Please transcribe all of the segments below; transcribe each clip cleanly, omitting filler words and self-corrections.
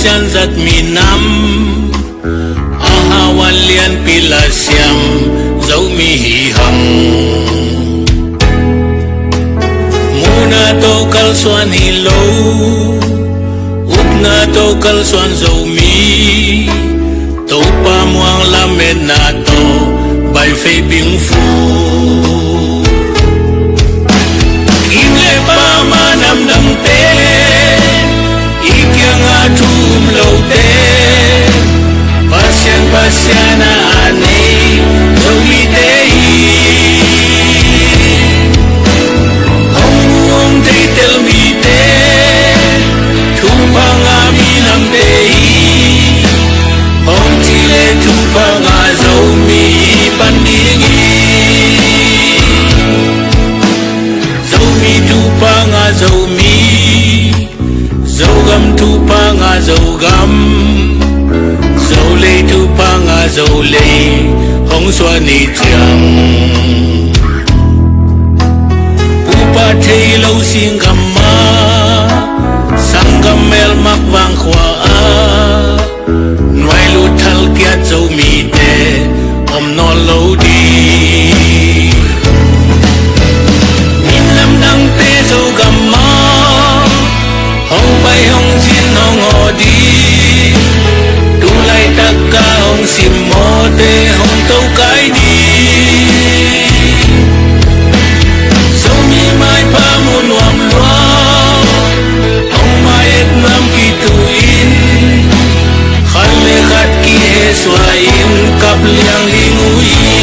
siyan zat minam ahawalian pilasyam zau mihihang muna to kalsuan hilaw na to kalsuan zau mi to pa mo ang lamed na to by fei bing fu kimle pa manam dam te ikyang atum lo te pasyan pasyana ane zau mi te hong te tel mi te Pangaminam dei Hong chile tu pangazau mi pandingi Zau mi tu pangazau mi Zogam tu pangazogam Zau lei tu pangazau lei Hong xua ni chiang Pupa thei lâu xin gamma Sanggam mel makvang khwa a Nuai lu thal kia zau mi te Om no lo di Min lam dang te zau gam ma Hong bay hong jin hong ho di Tu lai tak ka hong sim mo te hong tau kai di Zau mi mai pa mu nuam lua Nam kituin Khale khat ki he swain Kap liang lingui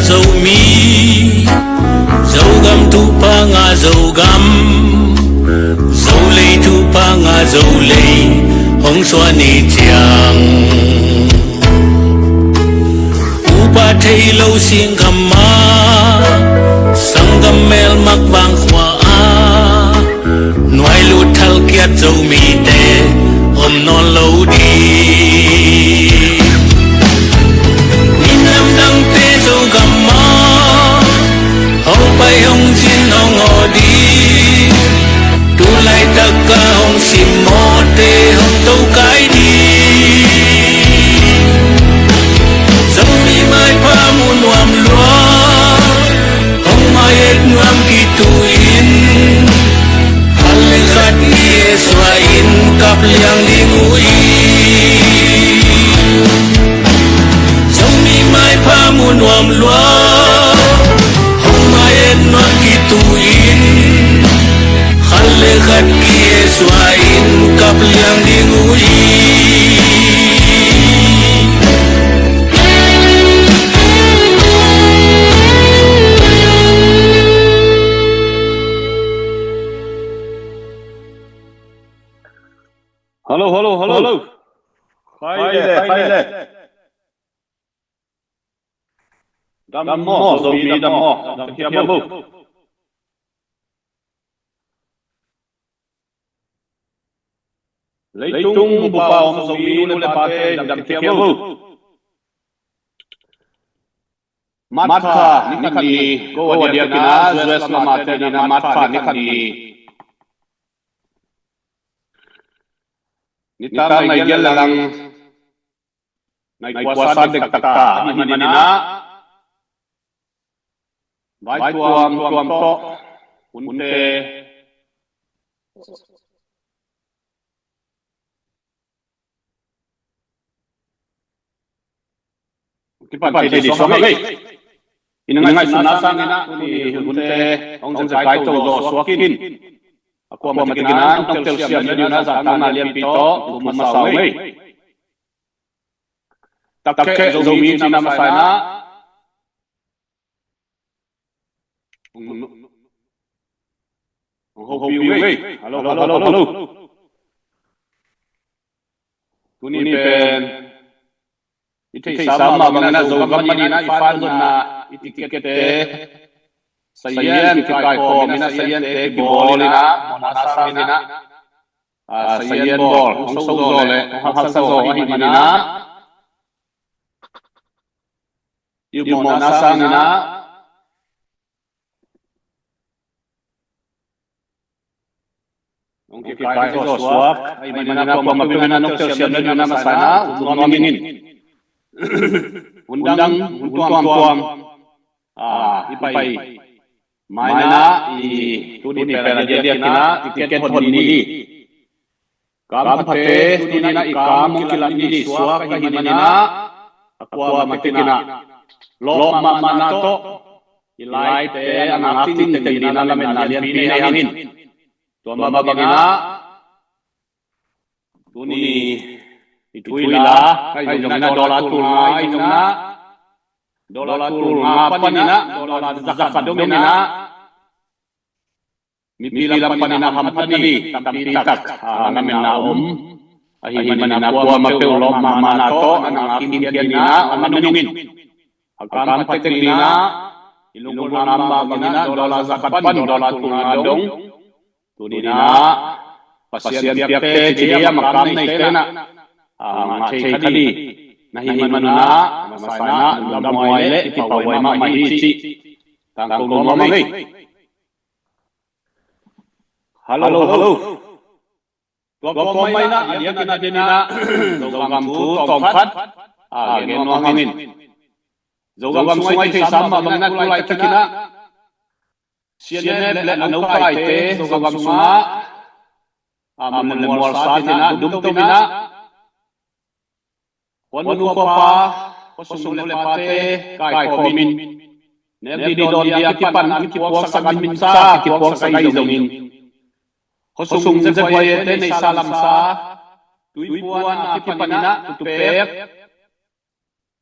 Zau mi Zogam tu pangazogam Zau lei tu pangazau lei Hong xua ni chiang Upa thei lâu xin gamma Sanggam mel makvang khwa a Nuai lu thal kiat zau mi te Om non lâu đi Gamma Hong bay hong jin hong ho di Tu lai tak ka hong sim mo te hong tau kai di Zau mi mai pa mu nuam lua Hong mai et nuam ki tu in Hale khat ni e swa in kap liang lingui pa mu nuam lua Hong mai en nuam ki tu in Khale khat ki e swa in Kap liang lingui Hello. Hi there. Đâm mỏ dầu mì đâm mỏ đâm kia bù lấy chung bù bao dầu mì nu lên ba tê đâm kia bù mát pha ní khăn đi cô dia kina dress la mát tê na mát pha ní khăn đi ní ta này gel lang này qua sa đek taka ní na vai tuam to unte kipan pede di so ngai inangai sunasa ngena ni unte ong se kai to zo swakin akwa matigina tong tel siam ni na za ta na liam pito masau ngai takke zo mi na masana Ho piu ngai. Hello. Tuni pen ithei sama bangana Zogam manina ifan na itikete sayen ki kai ko mina sayen te ki bolina monasangina sayen bol ong so zole ong hak sa zo hi manina yu monasangina ong ki kai zo swak ai manina ko mapimena nok tel siam na na masana ngomingin undang tuam ipai maina I tuni pera dia kina tiket honni kam phate tuni na ikam kilan ni suak ka hinina akwa matikina lo mamana to ilai te anatin te dina na men nalian pini hangin to mabagina tuni ituila kai jongna dola tulna ai jongna dola tulna panina dola zakat domina mipila panina hampani tampitak namen na ahi manina kwa mapeu lo mamana to anang kindiana ananungin akam pateklina ilungul namba bangina dola zakat pan dola tulna dong tunina pasien tiap te dia makam nei tena nga chei khadi nahi manuna masana lamoile ti pawai ma mai chi tang ko no mai hello to mai na dia kina dina Zogam thu tong phat gen no ngin Zogam sungai thei sama bangna kulai kina siene ble anu kai te Zogam sunga amun mor sa tina dum to bina wan nu ko pa kosung le pate kai komin ne di don dia kipan ki puak sa min sa ki puak sa kai zongin kosung je boye te nei salam sa tui puan kipanina tu pek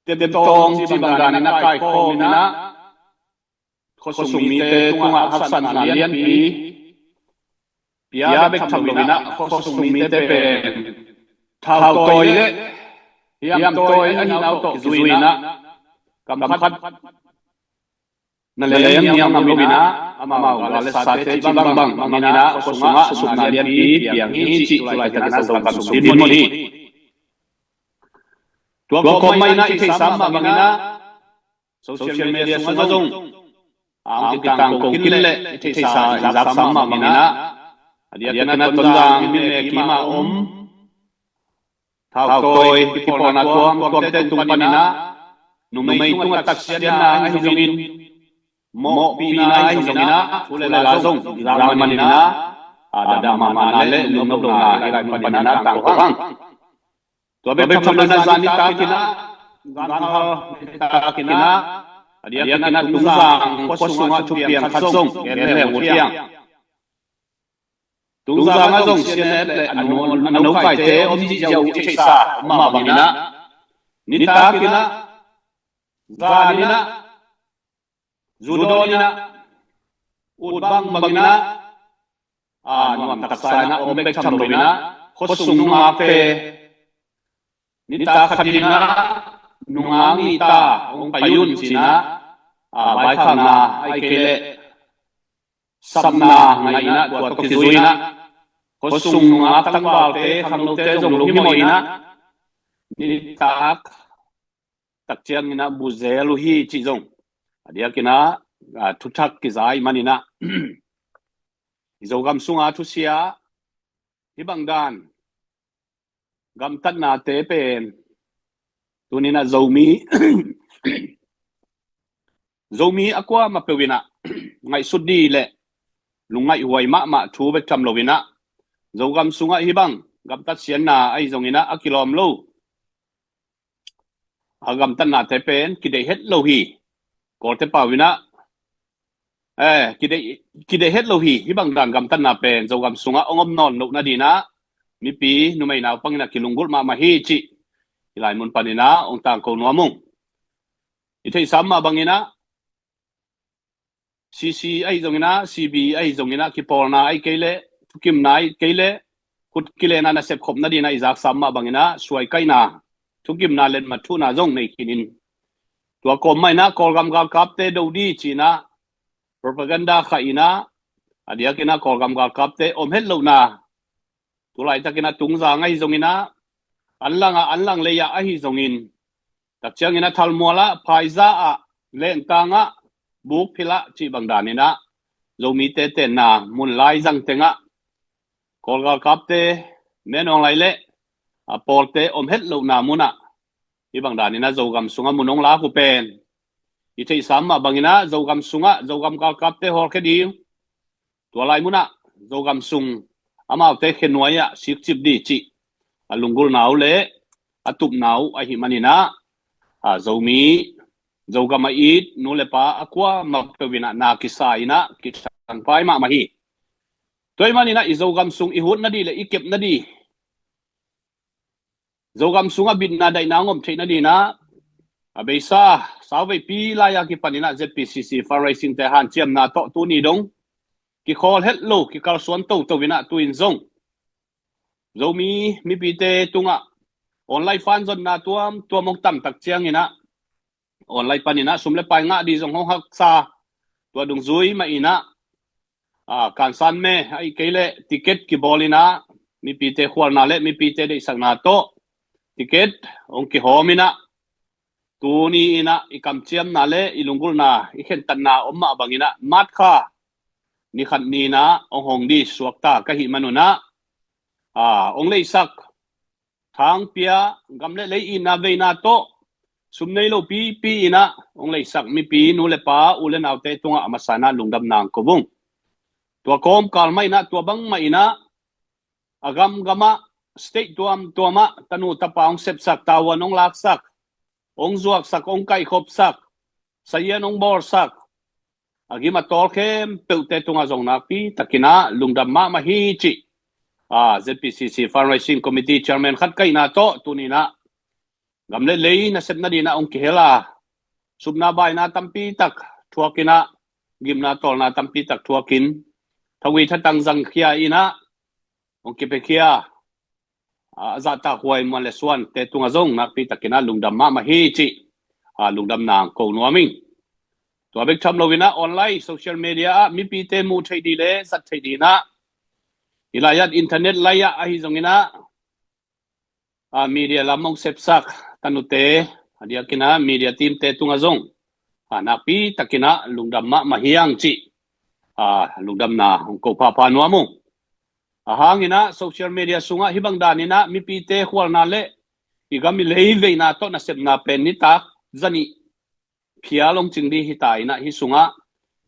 te tong ji bangana na kai komina kosung mi te tunga hasan lian pi pia bek tham lovina kosung mi te pe thau toile yam toy ani nau to zuina kam phat na leyam niam am lobina amau wala sate bang mangina kosunga sumna lian pi piang hi chi tulai kana Zogam din moni tua ko mai na ithei sama mangina social media sunga jong ang kitang kong kille ithei sa jap sama mangina adia kana tonjang min le kima thao tôi ki pona tuam te tumpanina numei tunga taksian na hi jongin mo pina hi jongina ule la jong ramanina ada mama le lum no na ila panina tang hang to be thamna zani ta kina ganha ta kina adia kana tunjang kosunga chupiang khatsong ele utiang tungzang azong sianet le anu kai te omji jau chei sa ma bangina nita kina zalina zudolina udbang bangina nuam taksana ombek cham robina khosung nunga fe nita khatina nungangi ta ong payun sina bai khana ai kele samna ngaina kwa tokizuina kosung nga tangwal te khanglo te jong lumi moina ni tak chiang ina buzelu hi chi jong adia kina thuthak ki zai manina Zogam sunga thu sia hi bangdan gam tat na te pen tunina zomi zomi akwa mapewina ngai sudi le lungai huai ma thu be tham lovina Zogam sunga hibang gam tat sian na ai zongina akilom lo agam tan na te pen kidei het lo hi ko te pawina kidei het lo hi hibang dan gam tan na pen Zogam sunga ongom non lo na dina mi pi numei na pangina kilungul ma hi chi ilai mun panina ong tang ko nuamung ithei samma bangina CC ai zongina CB ai zongina ki porna ai kele kim nai kele kut kile na sep khop na di na izak samma bangina suai kaina thukim na len mathu na zong nei kinin tua kom mai na kolgam gal kapte dodi china propaganda khaina adia kina kolgam gal kapte om het lo na tulai takina tungza ngai zongina anlang leya a hi zongin takchang ina thalmola phaiza a len tanga buk phila chi bangdanina zomi te te na mun lai jang tenga kolgal kapte menong lai le a porte om het lo na muna i bangdanina zogam sunga munong la ku pen i thei samma bangina zogam sunga zogam kal kapte hol khedi to lai muna zogam sung ama te khenwaya sik chip di chi alungul nau le atup nau a hi manina a zomi zogama it nulepa akwa mapewina na kisaina kitang pai ma mahi toy manina i zogam sung i hut na di le i kep na di zogam sunga bin na dai nangom theina di na abeisa sawe pi la ya ki panina ZPCC fundraising te han chiam na to tu ni dong ki khol het lo ki kal suan to to wina tuin zong zomi mi pi te tunga online fan zon na tuam mong tam tak chiang ina online panina sumle pai nga di zong hong hak sa tua dung zui ma ina kan san me ai kele ticket ki bolina mi pi te khwal na le mi pi te de sang na to ticket ong ki homina tu ni ina ikam chiam na le ilungul na i khen tan na omma bangina mat kha ni khan ni na ong hong di suakta ka hi manuna ong lei sak thang pia gamle lei ina ve na to sumnei lo pi ina ong lei sak mi pi nu le pa ulen autte tunga amasana lungdam nang kobung tua kom kal mai na tua bang mai na agam gama state tuama tanu tapaong sep sak tawan ong lak sak ong zuak sak ong kai khop sak sayan ong bor sak agima tol khem peute tunga zong na pi takina lungdam ma hi chi ZPCC fundraising committee chairman khat kai na to tunina gamle lei na sep na di na ong kihela subna bai na tampi tak thuakina gimna tol na tampi tak thuakin thawi thatang jang khia ina ong kipe khia zata huai ma le suan te tunga zong nak pi takina lungdam ma hi chi lungdam nang ko nuaming to bek tham lovina online social media mi pi te mu thei di le sat thei di na ilayat internet laya a hi zongina media lamong sepsak tanute adia kina media team te tunga zong nak pi takina lungdam ma hiang chi lungdam na ko pa nuamu hangina social media sunga hibang danina mi pi te khwal na le igami lei ve na to na sep na pen ni tak zani phia long chingdi hi tai na hi sunga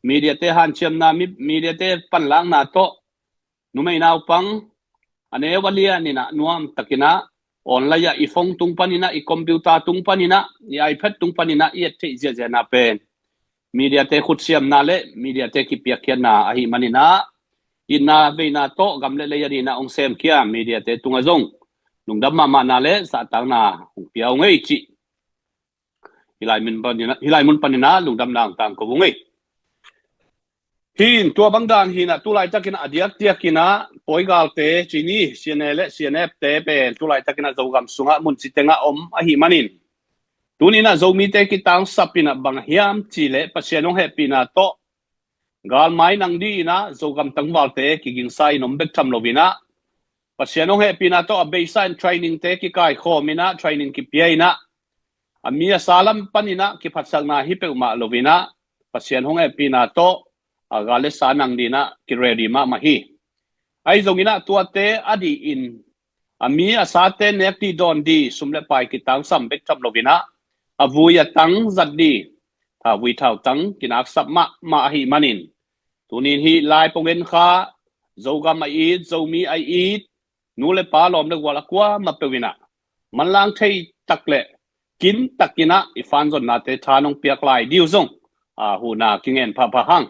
media te han chiam na mi media te pan lang na to numai na upang ane walia ni na nuam takina online ya ifong tung panina i computer tung panina i ipad tung panina i te je na pen media te khut siam na le media te ki pia khian na ahi manina ina ve na to gamle le yani na ong sem kia media te tunga zong lungdam ma na le sa tang na pia ngei chi hilai mun panina lungdam nang tang ko ngei hin tua bangdan hina tulai takina adiak tiakina poigal te chini cnl cnf te pen tulai takina zogam sunga mun chitenga om ahi manin tunina zomi te kitang sapina bang hiam chile pasianong happy na to gal mai nang di na zogam tangwal te kiging sai nom bek tham lovina pasianong happy na to a baseline training te ki kai khomina training ki piaina amia salam panina ki phatsang na hi pe ma lovina pasianong happy na to agale sanang dina ki ready ma hi ai zongina tuate adi in ami asate nekti don di sumle pai ki tang sam bek tham lovina avuya tang zaddi tha wi thau tang kinak sap ma hi manin tunin hi lai pongen kha zogam ai it zomi ai it nule pa lom le wala kwa ma pewina manlang thei takle kin takina ifan zon na te thanong piak lai diu zong hu na kingen pha hang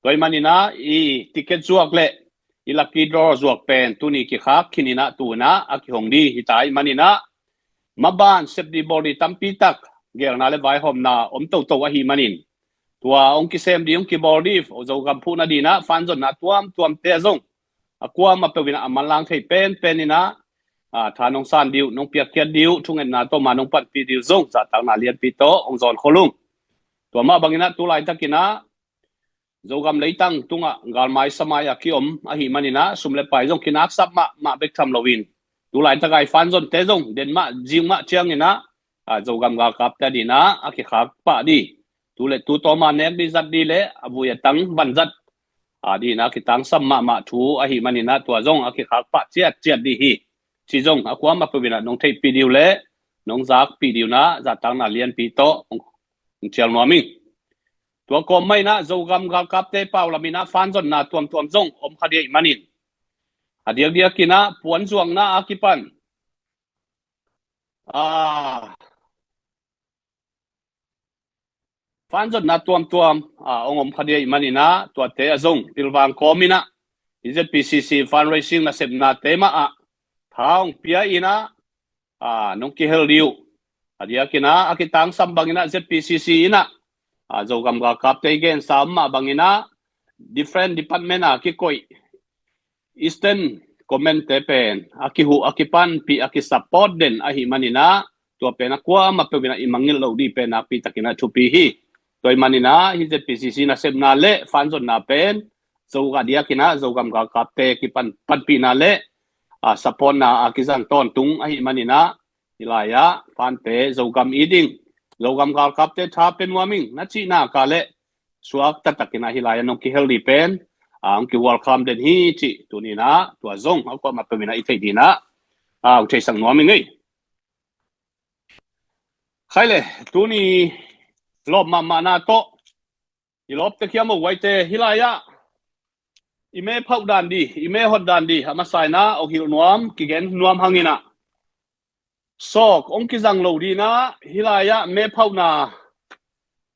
toy manina i ticket zuak le i lucky draw zuak pen tuni ki khak khinina tuna aki hongdi hitai manina maban sepdi body tampi tak gel na le vai hom na om to a hi manin tua ông ki sem di ông ki bol di o Zogam Phut na di na fan zon na tuam te zong akwa ma pe wina amalang thei pen ina tha nong san diu nong pia kiat diu thungen na to ma nong pat pi diu zong za tang na lian pi to ong zon kholung tua ma bangina tu lai takina Zogam leitang tunga galmai samaya ki a hi manina sumle pai zong kinak sap ma bek tham lovin tu lai takai fan zon te zong den ma jing ma chiang ina Zogam ga kap ta di na aki khak pa di tu le tu to ma nek di zat di le abuya tang ban zat di na ki tang sam ma thu a hi manina tua zong aki khak pa chiat di hi chi zong akwa ma pawina nong thei pi diu le nong zak pi diu na za tang na lian pi to ong chial no mi tua ko mai na Zogam ga kap te pau la mina fan zon na tuam zong om khadi manin dia kina puan zuang na akipan fan zon na tuam ong om khadi manina tua te azong pilwang ko mina ZPCC fundraising na sep na tema thang pia ina nong ki hel diu dia kina akitang sambangina ZPCC ina Zogam ga kap te gen sama bangina different department ki koi Eastern comment te pen akihu akipan pi aki support den ahi manina tua pen akwa ma pe bina imangil lo di pen api takina chupi hi toy manina hi ZPCC na sep na le fan zon na pen zoga dia kina Zogam ga kap te ki pan pi na le support na akizang ton tung ahi manina ilaya fan te Zogam iding Zogam ga kap te tha pen warming na chi na ka le suak tatakina hilaya nong ki hel di pen ang ki welcome den hi chi tu ni na tua zong ko ma pe mina i thei di na u thei sang no mi ngai khai le tu ni lob ma na to i lob te khiam wai te hilaya i me phau dan di i me hot dan di ma sai na o hil nuam ki gen nuam hangina sok ong ki jang lo di na hilaya me phau na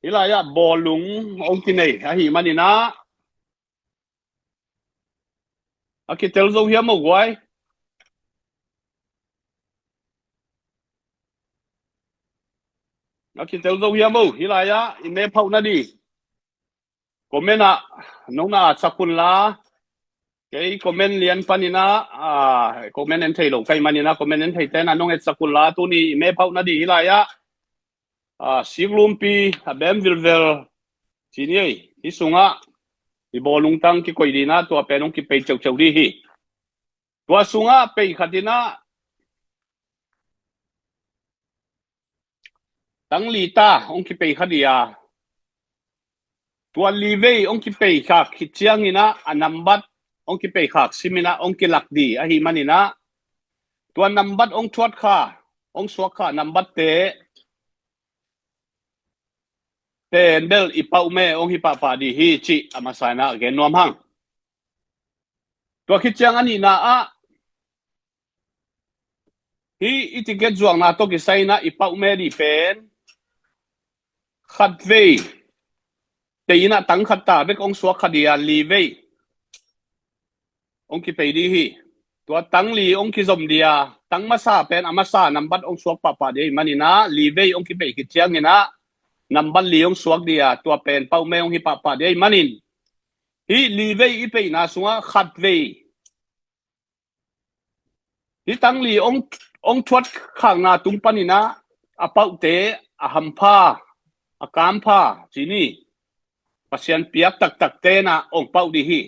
hilaya bolung ong ki nei a hi manina aki tel zo hiam mo wai aki tel zo hiam mo hilaya i me phau na di komena nong na sakun la cái comment liên panina comment en thei lo kai manina comment en thei ten anong et sakun la tu ni me phau na di hilaya siglum pi bem vilvel chini hi sunga i bolung tang ki koi di na tua penong ki pe chau di hi tua sunga pe khatina tang li ta ong ki pe khadia tua li ve ong ki pe kha ki chiang ina anambat ong ki pe khak simina ong ki lak di a hi manina tua nambat ong thuat kha ong suak kha nambat te bel i pau me ong hi pa di hi chi amasana gen nom hang tua ki chiang ani na hi itiket zuang na to ki sai na i pau me di pen khat ve te ina tang khat ta bek ong suak khadia li ve ong ki pe di hi tua tang li ong ki zom dia tang masa pen amasa nambat ong suak pa di manina li ve ong ki pe ki chiang ina nambat li ong suak dia tua pen pau me ong hi pa di manin hi li ve i pe na sunga khat ve hi tang li ong thuat khang na tung panina a pau te a hampha a kampha chini pasian piak tak te na ong pau di hi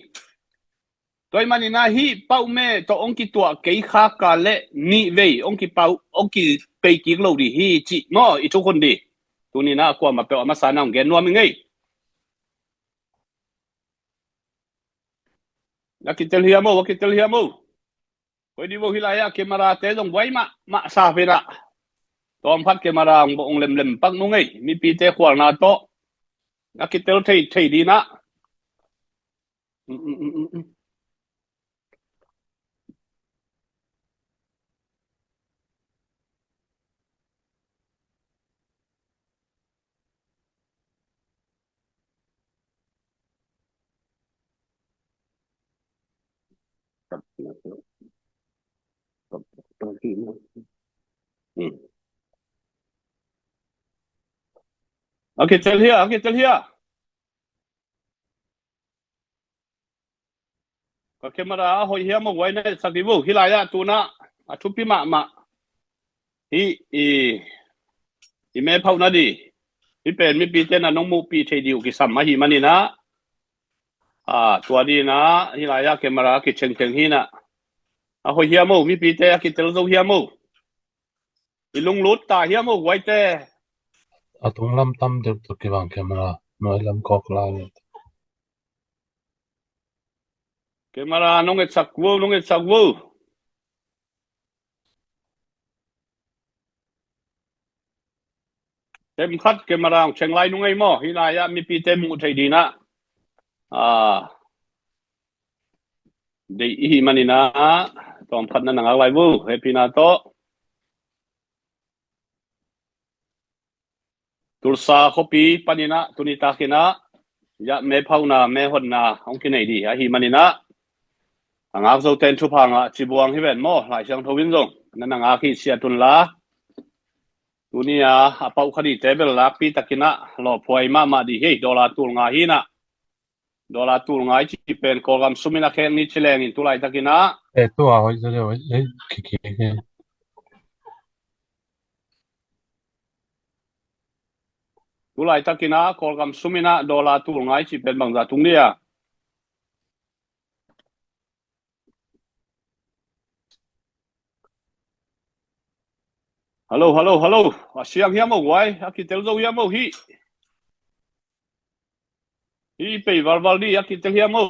toy manina hi pau me to ong ki tua ke kha ka le ni ve ong ki pau ong ki pe ki lo di hi chi no i chu kon di tu ni na kwa ma pe ma sa na gen no mi ngai na ki tel hiamo koi di bo hilaya camera te dong wai ma sa pe na tom phat camera ong lem pak no ngai mi pi te khwal na to na ki tel thei di na okay tel here ka camera hoi hiam mo wai na sakibu hilaya tuna athupi ma i me phau na di i pen mi pi te na nong mu pi the diu ki sam ma hi mani na tua di na hilaya camera ki cheng cheng hi na hoi hiam mo mi pi te ki tel zo hiam mo i lung lut ta hiam mo wai te atung lam tam deuh tu ki wang camera noi lam kok lai camera nong et sak wo tem khat camera cheng lai nung ai mo hilaya mi pi te mu thei di na dei hi mani na tom khat na nang lai vu happy na to tursa khopi panina tunita kina ya me phau na me hon na ong ki nei di hi mani na anga zo ten thu phanga chibuang hi ven mo lai sang thowin zong na nga khi sia tun la tunia apau khadi table la pi takina lo phoi ma di he dollar tul nga hi na dollar tul ngai chi pen kolgam sumina khen ni chileng in tulai takina tu a hoi zo ki tulai takina kolgam sumina dollar tul ngai chi pen bangza tungnia hello siang hiam mo wai akitel zo hiam mo hi pe valval di akitel hiam mo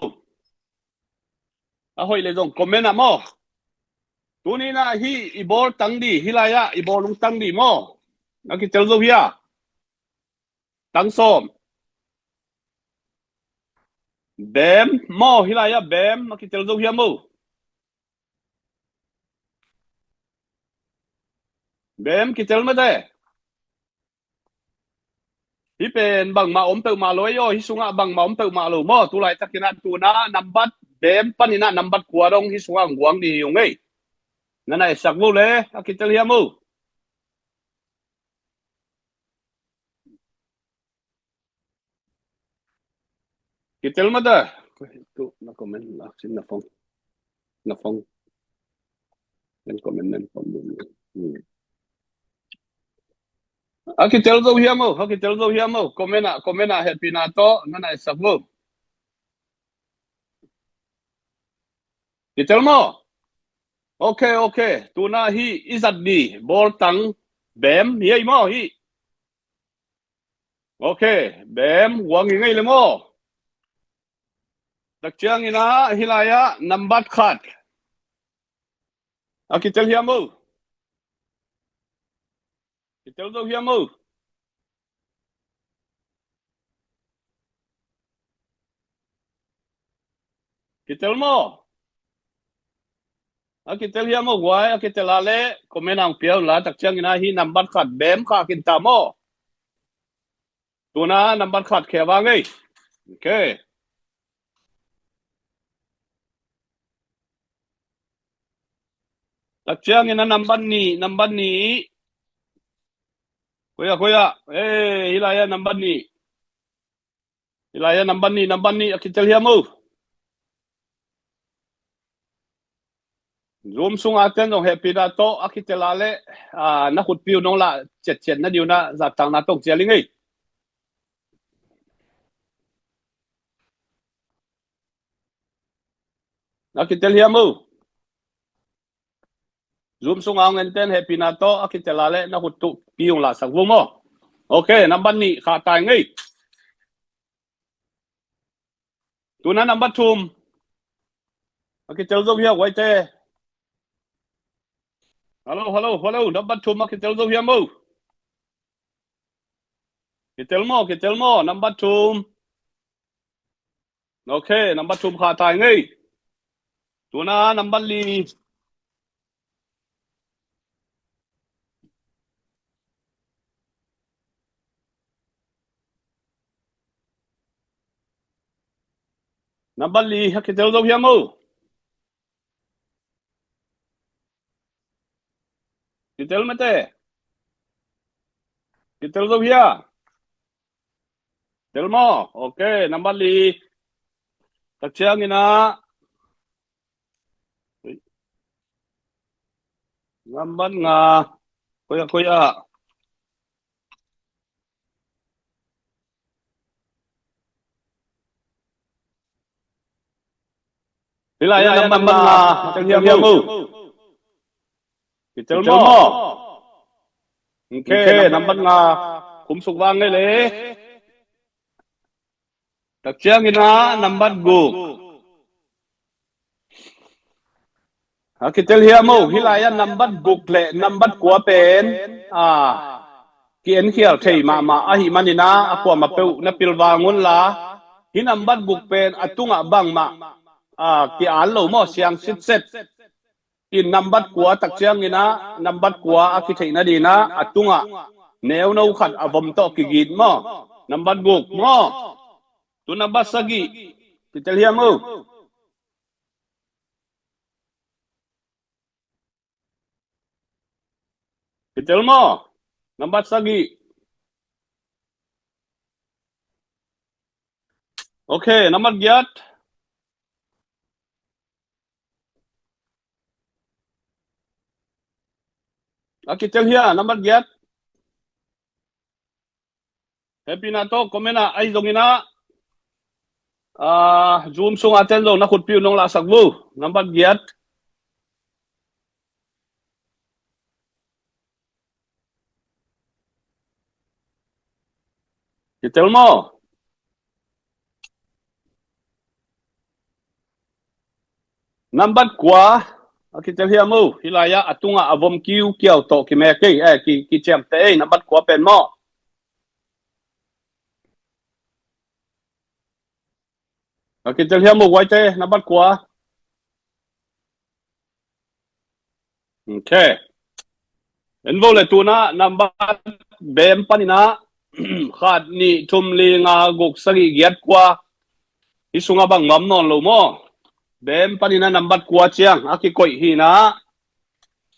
hoi le dong comment à mo tuni na hi ibol tang di hilaya ibol lung tang di mo akitel zo hia tang som bem mo hilaya bem akitel zo hiam mo bem kitel ma de hi pen bang ma om pe ma loi yo hi sunga bang ma om pe ma lo mo tu lai takina tu na nambat bem panina nambat kuarong hi sunga guang di yung ei nana sak wo le akitel hiam mo kitel ma de tu na comment la sin na phong nên comment nên comment akitel zo hiam mo comment happy na to nana sak wo kitel mo okay tu na hi izat di bol tang bem hi mo hi okay bem wang ngai le mo đặc trưng ina hilaya number khat akitel hiam mo kitel zo hiam mo kitel mo akitel hiam mo wai akitel ale comment ang piao la đặc trưng ina hi number khat bem kha kin ta mo tu na number khat khe wa ngai okay đặc trưng ina number ni koya hilaya number ni akitel hiam mo zoom sung aten dong happy da to akitel ale na khut piu nong la chet na diu na za tang na tok cheling ei akitel hiam mo zoom sung ang enten happy na to akitel ale na khut tu piu la sak wo mo okay number ni kha tai ngai tu na number tum akitel zo hia wai te hello number tum akitel zo hia mo kitel mo number tum okay number tum kha tai ngai tu na number li number li akitel zo hia mo kitel mate kitel zo hia tel mo okay number li tak chiang ina Number nga kuya kuya. Hilaya number nga matalhiya mo. Kitel mo. Okay, number nga kumsukwang le. Takchang ina number go. Kitel hiya mo hilaya number book le number kwa pen kian khial thei ma ahi manina akwa ma peu na pilwangun la hi number book pen atunga bang ma ki an lo mo siang sit set in number kwa takchang ina number kwa akithei na dina atunga neu no khat avom to ki git mo number book mo tu number sagi kitel hiya mo kitel mo number sagi. Okay, number giat. Kitel hiya number giat. Happy na to komena ai zongina zoom sung aten zo na khut piu nong la sakbu number giat. Kitel mo number kwa kitel hiya mo hilaya atunga avom kiu kiao to ki me ke ki chem te number kwa pen mo kitel hiya mo wai te number kwa. Okay envo le tuna number bem panina khat ni thum li nga gok sagi giat kwa isunga bang mam non lo mo bem panina number kwa chiang aki koi hi na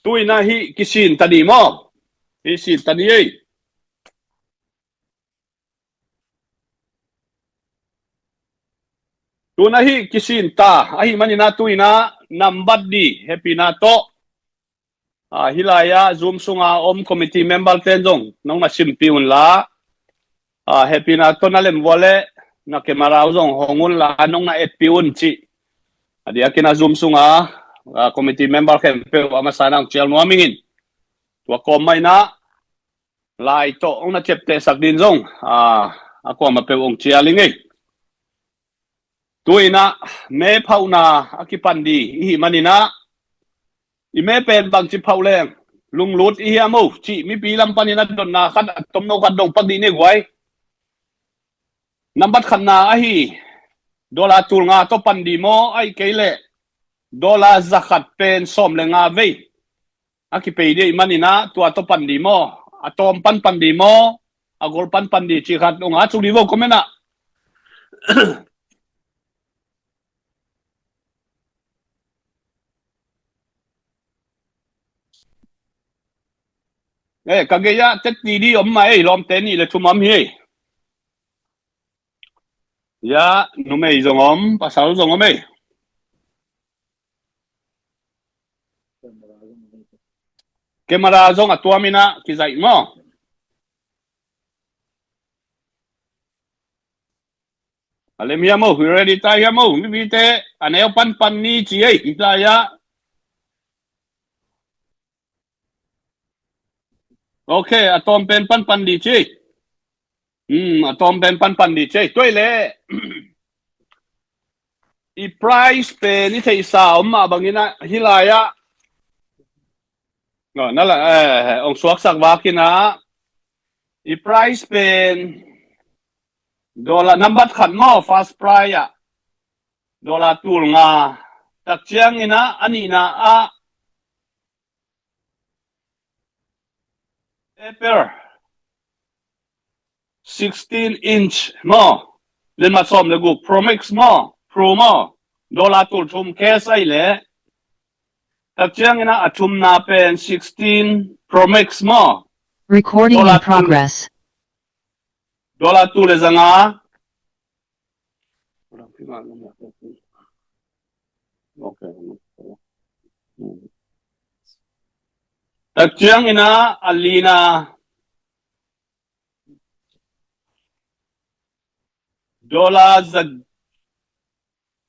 tuina hi kisin tadi mo kisin tadi ei tuna hi kisin ta ahi manina tuina number di happy na to hilaya zoom sunga om committee member tenjong nong na simpiun la happy na to na lem wole na kemara zong hongun la nong na et piun chi adia kina zoom sunga committee member kem pe amasanang chel no mingin to ko mai na lai to ong na chepte sakdin zong ako ma pe ong chialing ei tuina me phauna akipandi hi manina ime pen bang chi phau leng lung lut i hiamo chi mi pi lam panina don na khat tom no khat dong pagdi ne gwai number khanna a hi dola tur nga to pandi mo ai keile dola zakat pen som le nga ve aki pe de manina tua to pandi mo atom pan pandi mo agol pan pandi chi khat nga chu di vo komena kageya tet ni di om mai lom te ni le thumam hi ya nu mei zong om pasal zong om ei camera zong atua mina ki zai mo alem ya mo hu ready ta ya mo mi bi te anel pan pan ni chi ei ta ya okay atom pen pan pan di chi atom pen pan pan di chi toi le i price pe ni thei sa ma bangina hilaya no nala ong suak sak wa kina i price pen dollar number khan mo fast price ya dollar tul nga tak chiang ina ani na paper 16 inch mo len ma som le gu pro max mo pro mo dollar tul thum ke sai le tak chiang ina athum na pen 16 pro max mo Recording in progress. dollar tul le zanga okay tak chiang ina alina dola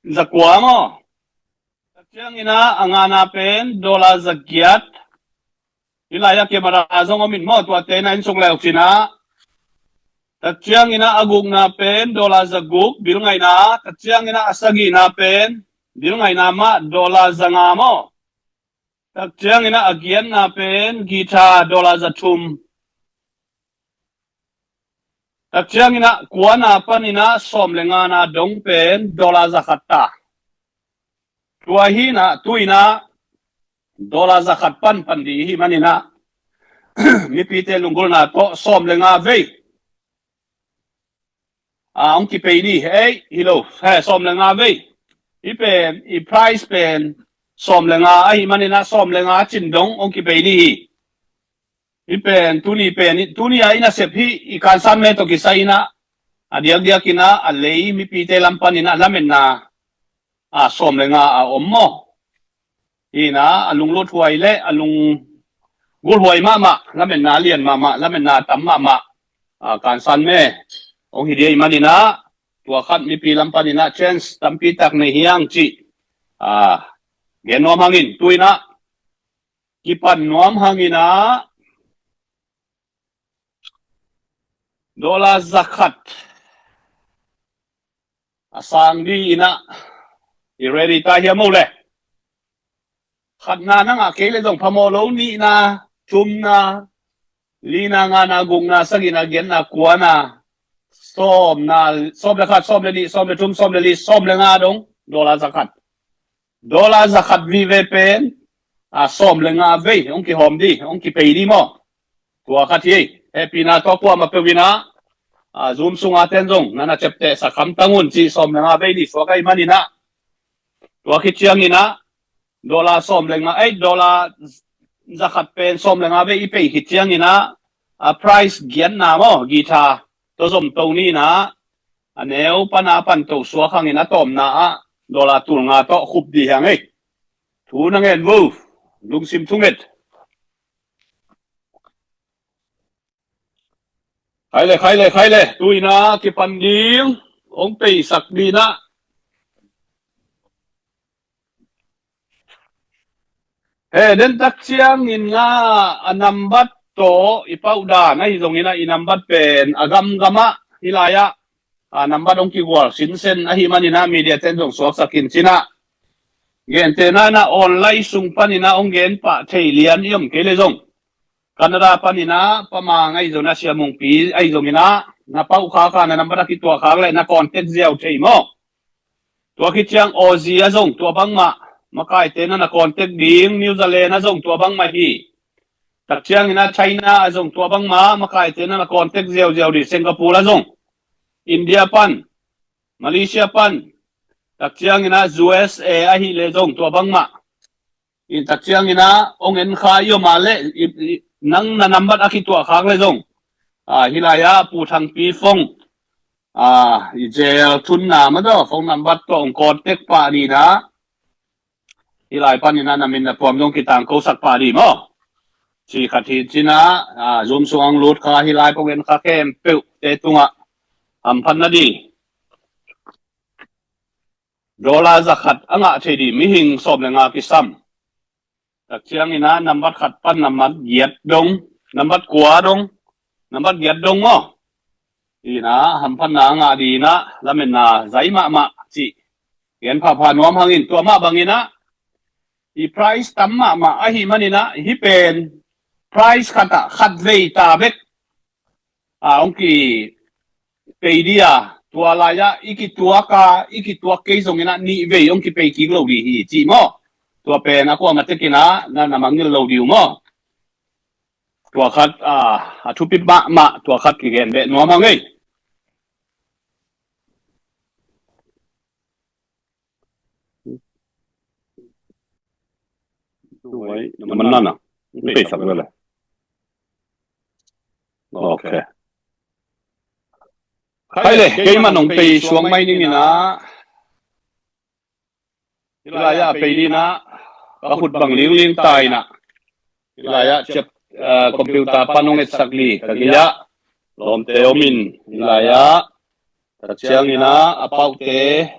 zakwa mo tak chiang ina angana pen dola zakiat ilaya ke marazong omin mo tua tena insong leo sina tak chiang ina aguk na pen dola zaguk bil ngai na tak chiang ina asagi na pen bil ngai na ma dola zanga mo tak chiang ina agian na pen gita dola zatum tak chiang ina kuana panina som lenga na dong pen dola zakata tua hi na tuina dola zakat pan di hi manina mi pite lungol na to som lenga vei ông ki pe ni hey hilo he som lenga vei i pen i price pen som lenga ai manina som lenga chin dong ông ki pe ni i pen tuni ai na sep hi i kan san me to ki saina dia kina alei mi pite lampanina lamen na som lenga ommo ina alung lot huai le alung gul huai mama lamen na lian mama lamen na tam mama kan san me ông hi dia manina tua khat mi pi lampanina chance tampi tak ne hiang chi genom hangin tuina kipan nom hangina dola zakat asang di ina i ready ta hiam mo le khat na nga kele dong phamolo ni na chum na lina nga na gung na sagina gen na kuana som le khat som le ni som le chum som le li som le nga dong dola zakat vive pen som le nga ve ong ki hom di ong ki pe di mo tua khat hi happy na to kwa ma pe wina zoom sunga ten jong nana chepte sa kham tangun chi som le nga ve di so kai manina tua ki chiang ina dola som lenga ai dola zakat pen som lenga ve ipe hi chiang ina price gian na mo gita to som to ni na aneu pana pan to so khang ina tom na dola tul nga to khup di hang ei thu na ngen vu lung sim thunget khai le tuina ki pan ding ong pe sak di na den tak chiang in nga anambat to ipauda na hizong ina inambat pen agam gama hilaya nambat ong kiwal sinsen ahimanina media ten jong swak sakin china gen tena na online sung panina ong gen pa theilian yom kele jong kanada panina pama ngai zona siamung pi ai jong ina na pau kha ka na nambat ki tua kha le na contact ziau thei mo tua ki chiang ozi a jong tua bangma makai tena na contact ding New Zealand na jong tua bang ma hi tak chiang ina China a jong tua bang ma makai tena na contact ziau di Singapore a jong India pan Malaysia pan tak chiang ina USA a hi le jong tua bang ma in tak chiang ina ong en kha yo ma le nang na number a ki tua khang le jong hilaya pu thang pi phong ijel thun na ma do phone number to ong contact pa ni na hilai panina namin na puam dong kitang ko sak pa di mo si khathi china zoom suang lut kha hilai pongen kha kem pe te tunga phan na di dola zakat anga thedi mi hing som le nga ki sam tak chiang ina number khat pan number giat dong number kwa dong number giat dong mo ina phan na nga di na lamen na zaima ma chi gen pha nom hangin tua ma bangina i price tamma ma ahi manina hi pen price kata khat vei ta bek ong ki peidia tua la ya iki tua ke zong ina ni vei ong ki pe ki lo di hi chi mo tua pen ako ma te kina na mangil lo di mo tua khat thu pi ma tua khat ki gen be no ma ngei Vậy mình nói nào bị sập rồi. Ok. Hay le, cái mà nông bị xuống mấy ni na. Cái là ya bị đi na, có hụt bằng liếng liếng tai na. ilaya chep computer panonget sakli kagiya lomte omin ilaya tachiang ina apaute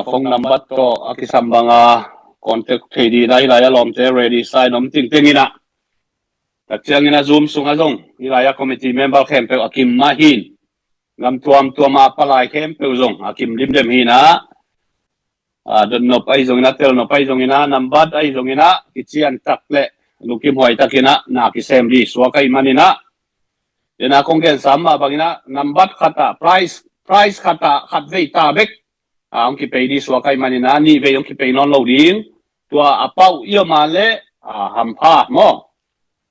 phone number to akisambanga contact thedi na ilaya lomte ready sign om ting tingina tachiang ina zoom sunga zong ilaya committee member khem pe akim mahin ngam tuam apalai khem pe zong akim limdem hina don nop ai zong ina tel nop ai zong ina number ai zong ina ichian takle lukim hoi takina na kisem di suakai manina ina kongken sama bangina number khata price khata khatvei ta bek ang ki pei di suakai manina ni ve yung ki pei non lo ding tua apau iyo male hampa mo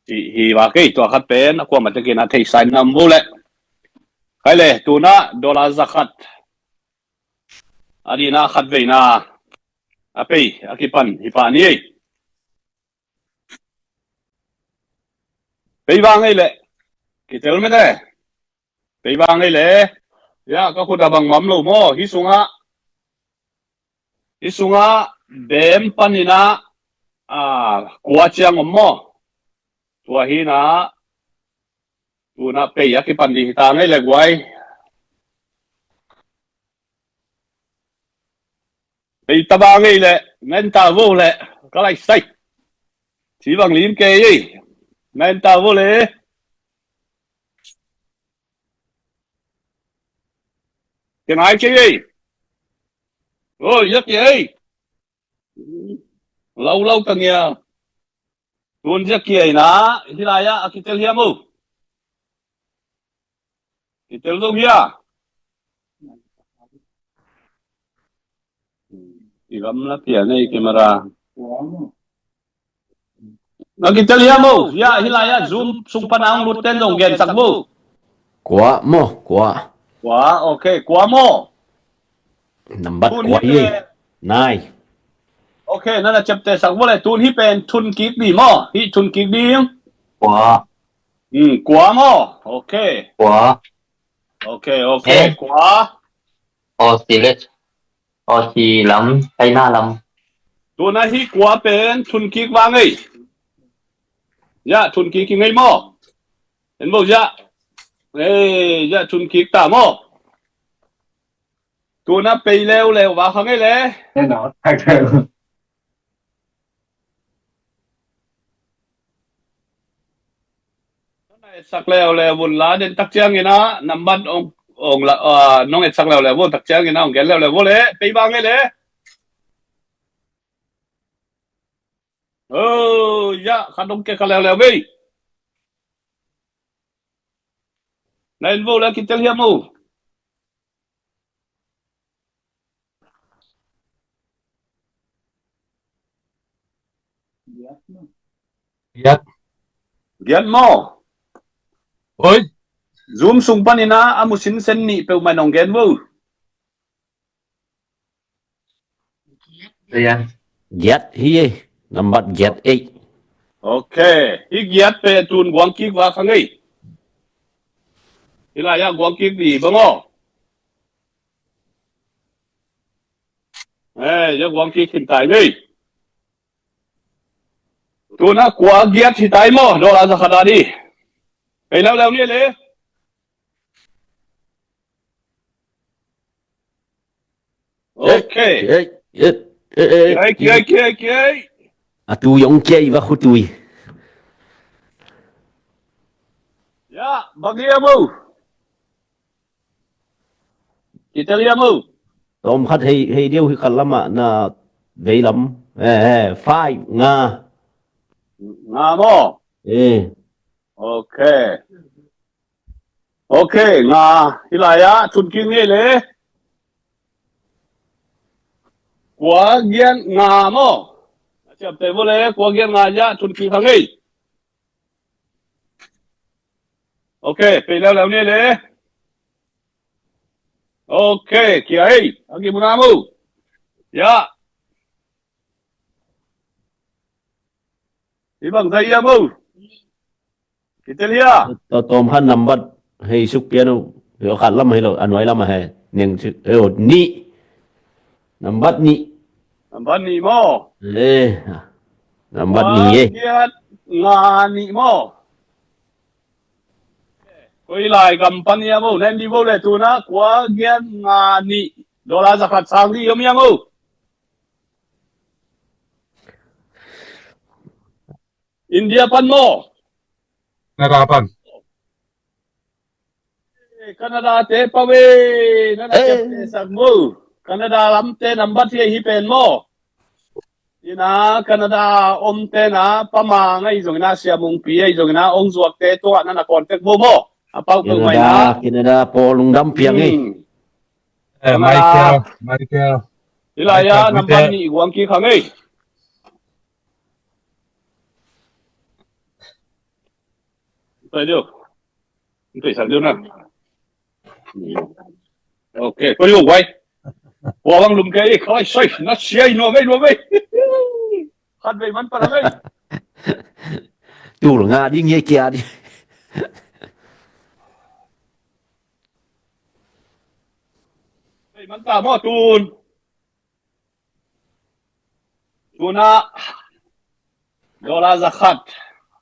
hi wa ke tua khat pen ko ma tekina thei sign number le kai le tuna dollar zakat adina khatvei na apei akipan hipani pei wang ai le kitel me de pei wang ai le ya ka khu da bang mam lo mo hi sunga dem panina kwa chiang mo tua hi na tuna pei akipan di ta ngai le gwai pei ta ba ngai le men ta vô le ka lai sai chỉ bằng lim kê ấy men ta vô le tiếng ai chứ gì ôi giấc gì lâu từng nhà tuôn giấc kia na thì lại á kitel hiam u kitel dong hia igam la tiền này camera nó kitel hiam u ya thì lại á zoom sung panang một tên dong gen sắc mu quá mò quá quá ok quá mo nằm bắt quá gì này okนั่นแหละจับแต่สักว่าเลยทุนที่เป็นทุนกิ๊กดีมั้งที่ทุนกิ๊กดีมั้ง quá กว่ามั้งโอเค quá โอเคกว่า xì lết xì lắm hay na lắm ตัวนั้นที่กว่าเป็นทุนกิ๊กว่าไงยะทุนกิ๊กยังไงมั้งเห็นบอกยะยะทุนกิ๊กตามั้งตัวนั้นไปเร็วว่าเขาไงเลย thế nó thay thế sắc leo vun lá đến tắc chiang na nằm bắt ông là nông nghiệp sắc leo vun tắc chiang na ông ghé leo vô lẽ bay bang ấy lẽ dạ khăn đông kia khăn leo đi này vô lẽ kita lihat mu Yat. Gian mo Oi. zoom sung panina amusin sen ni pe manong gen vô đây anh get hi nằm bắt get ấy ok higiat pe tun guang kik wa khangai ila ya guang kik di bango ya guang kik hin tai nei tuna kwa giat hi tai mo do la za khada đi pe leo ni le ok kia à tu giống chơi và khu tui ya bagiamu kita lihat mu tôm khát hay điêu hi khăn lắm à na vậy lắm phai nga nga mo ok nga hilaya chun king ni le quá gian nga mo chập te vô le quá gian nga ya chun king khang ei ok pe leo ni le ok kia ei agi munamu ya ibang saya mu kita lihat tôm khăn nằm bắt hay xúc piano hiểu khăn lắm hay là anh nói lắm mà hay nhưng ni nằm bắt ni nampan ni mo Lambat quá ni eh. giết ngà nị mò quay lại cầm pan ya mò nên đi vô để tu na quá giết ngà nị đó là zakat sang đi yếm yang mò India pan mò Narapan. Canada te pa we na na te sang mò Canada lắm te number te hi pen mò ina Canada te na pa ma ngay rồi na sia mung pi ai rồi na ông ruột te to na contact vô mò apau pe mai na Canada po lung dam piang eh. Michael. Ilaya number ni guang ki khang ei Phải được. Phải sao được nào. Ok, có điều quay. Quả băng lùm cái khói xoay, nó xoay nó vậy. Khát về mắn para vậy. Tu là nga đi nghe kia đi. Về mắn ta mò tun. Tuna. Đó là zakat.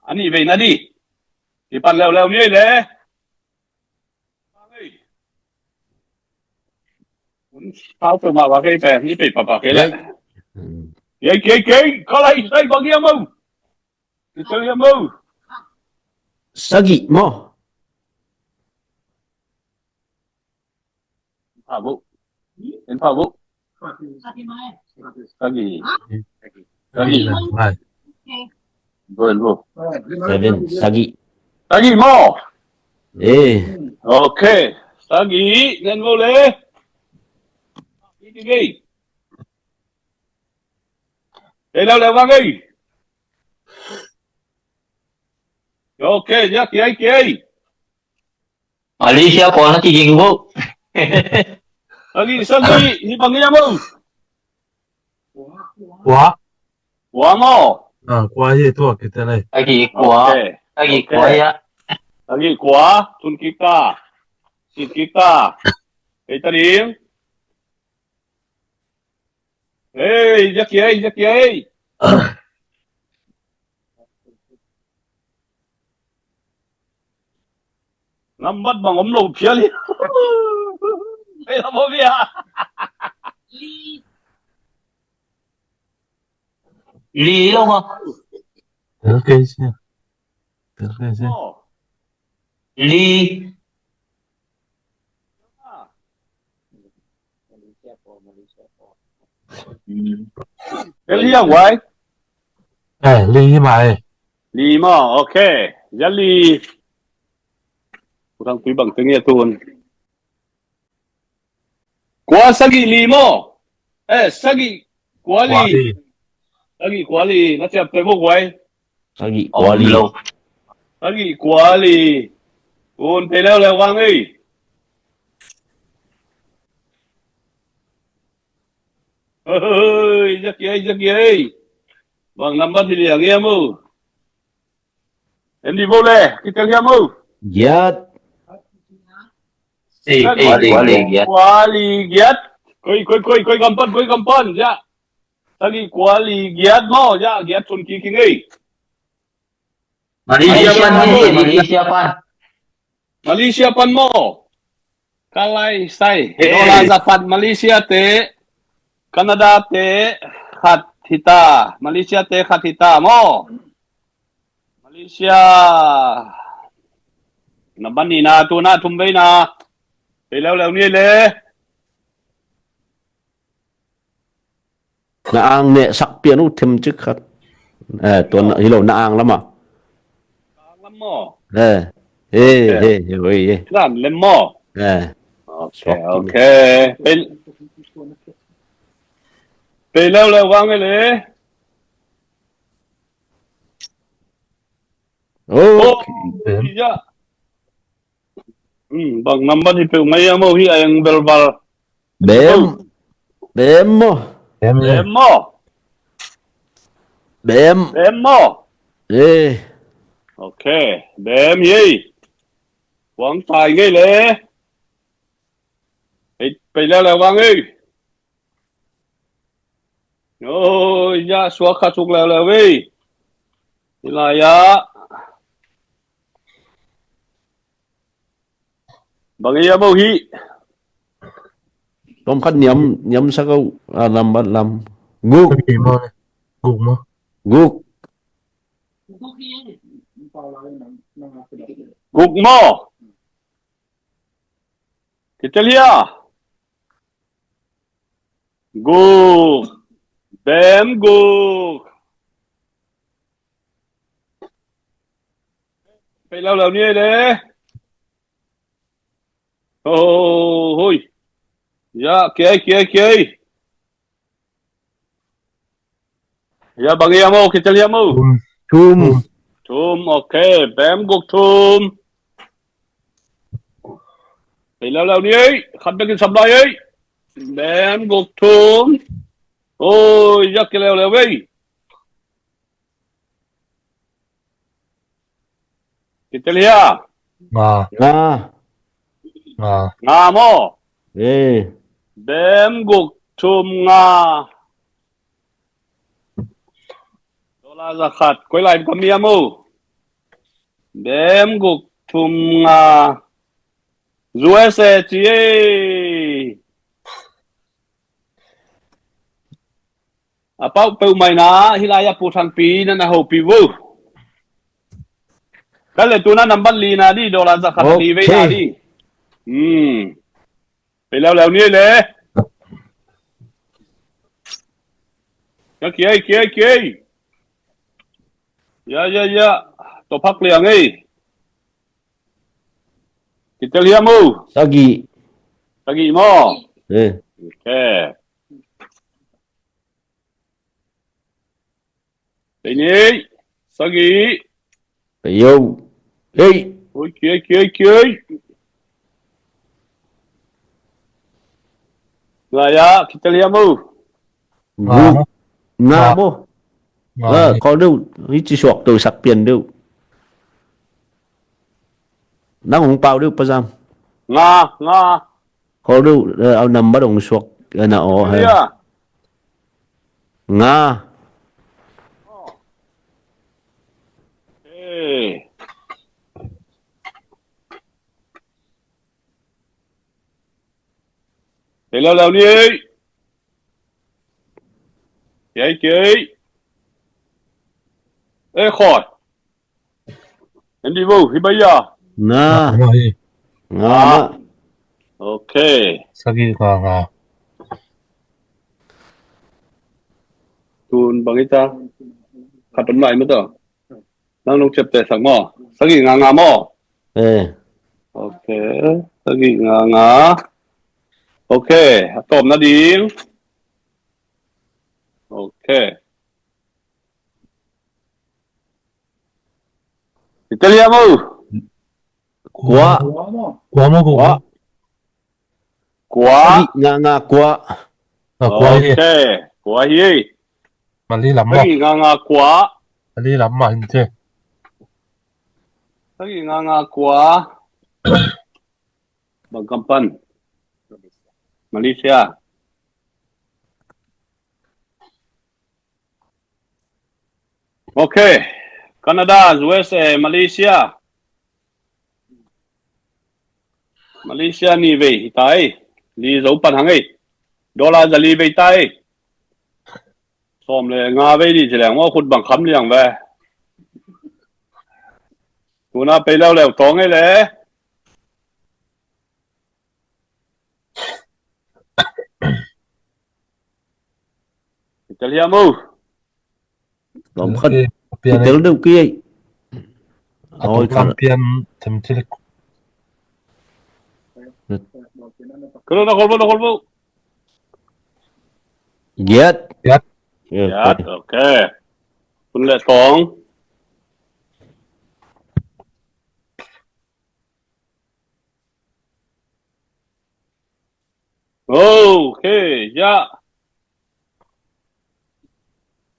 Anh ấy về nó đi. Thì pan leo như thế. Pháo từ mà vào cái bè như bị bà cái lại. Cái, có lại đây bằng kia không? Thì chơi em không? Sagi mo. Phá vụ. Đến phá vụ. Sagi. Rồi luôn. Seven sagi. Sagi mo. Eh. Ok. Sagi nên vô lễ. Đi. Để đâu vang đi. Ok, nhá, kia. Malaysia có nó chỉ dừng vô. Sagi, ni panggil mo. Quá Mo. quá gì tua kita này. Lagi kuah ya. Lagi kuah, tun kita. Sit kita. Kita đi. Hey, giấc kia. Nắm bắt bằng ống lồng phía đi. Đây là bố bia. Lý đâu mà. Ok chứ. Lý. Cái ly à quái? Ly mày. Ly mà, ok. Giá ly. Cô thằng quý bằng tiếng nghe tuôn. Quá sagi ly mà. Sagi quá ly. Sagi quá ly. Nó chẹp tới một quái. Sagi quá ly. Sagi quá ly. Ôn thế leo vang đi. Ơi, giấc kia. Bằng năm bắt thì liền em ư. Em đi vô lề, cái tiếng em ư. Yat. Quá lì ghét. Coi cầm phân, dạ. Sagi quá lì ghét mò, dạ, ghét xuân kì nghi. Malaysia pan mò. Kalai say. Đó là zakat Malaysia tế. Canada tế. Khat hita. Malaysia tế khat hita mò. Malaysia. Naban ni na tu na thum bay na. Thì leo ni lê. Na ang ne sak piano thêm chức khát. Tuần hi lo na ang lắm à. Lắm mò. Rồi. Làm lên mò. Ok. Thì leo vang cái lê. Ok. Dạ. Bằng năm bắt thì phải mấy em hi anh belval. Bem mo. Ok, bem gì? Quảng tài ngay lệ. Phải leo vang đi. Ôi, dạ xóa khá chục leo đi. là ya bằng ya bầu hi Tom khát nhắm sao câu làm bắt làm gục cái gì mà gục mà gục gục mo Italia gục bém gục phải lâu như đấy ôi ya kia ya bằng ya mo Italia mo chum chum chum thum ok bém gục thum phải lâu như ấy khăn bên cái sầm lại ấy bém gục thum ôi ya kia lâu ấy Italia nga nga nga nga mo ê bém gục thum nga Dola zakat quay lại con mía mu bém gục thum nga USA chị à bao bêu mày na hilaya pu thang pi na ho pi vu cái lệ tu na nằm bắt li na đi dola zakat thì về na đi phải leo như lệ cái kia ya tổ phắc liền ấy kita lihat mu sagi lagi mo ê okay ini sagi yêu ê ôi kia là ya kita lihat mu nga gục nga bố nga có đâu ít chỉ sọc từ sạc tiền đâu đang không bao đâu bao giờ nga có đâu ao nằm bắt đầu sọc nào hay kia nga okay để lâu đi kia ê khỏi em đi vô thì bây giờ nga nga hi nga mà ok sagi nga tuần bằng cái ta khát tấm lại mới được đang nông chụp tại sáng mò sáng gì ngà mò ê ok sáng gì ngà ok tôm nó đi ok Italia mu quá quá mà gục quá sagi quá nga quá quá hi ok quá hi mà đi lắm mà sáng gì ngà quá đi lắm mà hình thế sáng gì ngà quá bằng kampan Malaysia ok Canada USA Malaysia ni về tai li dấu pan hàng ấy dollar giờ li về tai xóm le nga về đi chỉ là ngõ khut bằng khắm liang về tụi nó bay leo tóng ấy lẽ Italia mu làm khất cái thì tiền tới đâu kia à thôi tụi làm tiền thầm chỉ cứ nó khol yes Yes. dạ ok kun le tóng ok dạ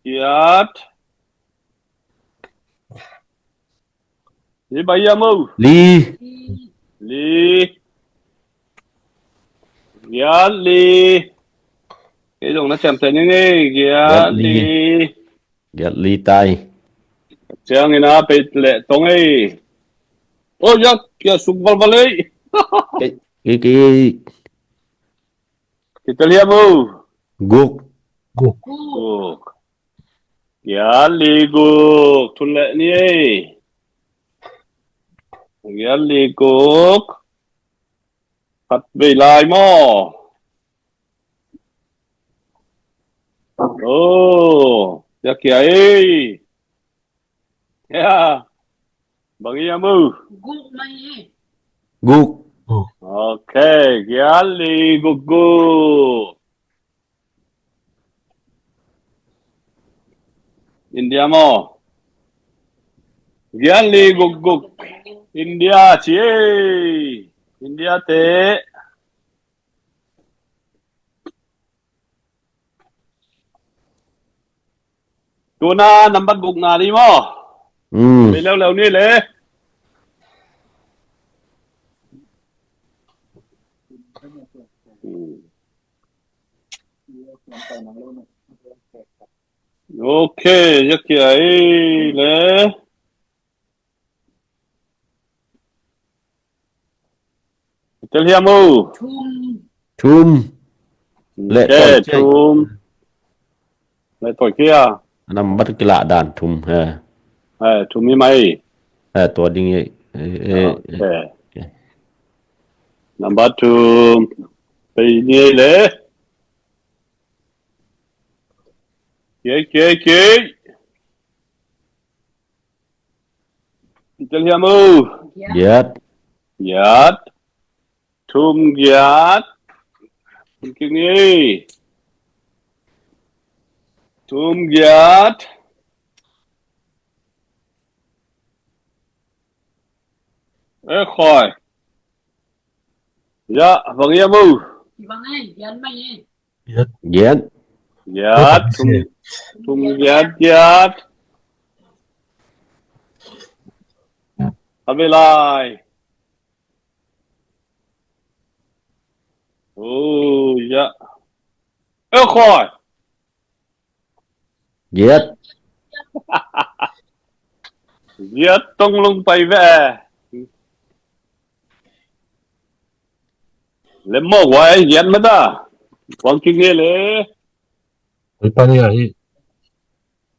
Yat. Ni bayar mu. Ly Li. Yat li. Cái dùng nó chậm tới như này. Yat li. Get ly tay Chàng này na bị lệ tông ấy. Ôi giặc, kia sụp vào vào ấy. cái Kita lihat mu. gục Guk. Guk. Ya li guk. Thun lệ ni ấy. Ya li guk. Phát về lại mò. Oh, ya kia ấy. Ya. Bằng ya mu. gục Guk. Okay, ya li guk guk. India mo. Ya li guk guk. India chị ơi. India thế. Tôi na nắm bắt gục nào đi mò. Lấy leo leo ni lệ. Ok, chắc kìa ấy lệ. Tell him mu. thum lệ Ok, tội chơi thum. Lệ tội kia. nằm bắt cái lạ đàn thum ha Thum mi mai. tua đi nghe Ok. Number thum. Bây ni lệ. Kia. Tell him mu. yes Giat. Thum giat. Kia ni. Thum giat. Ê khỏi. Dạ, vâng em ư. Yat. yes Giat, thum giat. Hãy về lại. Ồ, dạ. Ê khỏi. yes Giat tông lung bay về. Lên mô quay, giat mất à. Quang kinh nghe lệ. Ipani ai.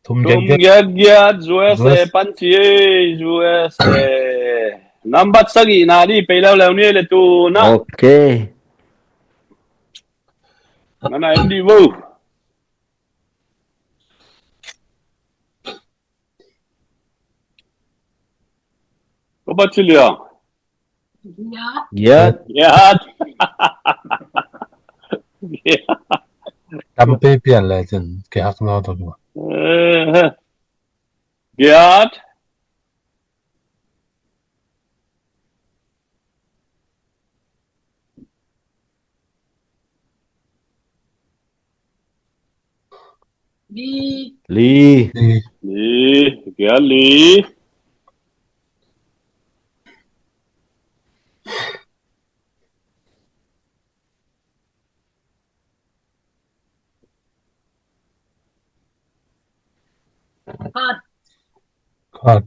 Thum Thum get. giat, USA, panchi, USA. Number sagi na đi, bay leo leo nè lệ tu na. ok Nó này em đi vô. Có bắt chữ liệu. yes Giat. Kampe pian le chen ke hak no to ko. Giat. ly Di. Lý, ghé lý. Khat.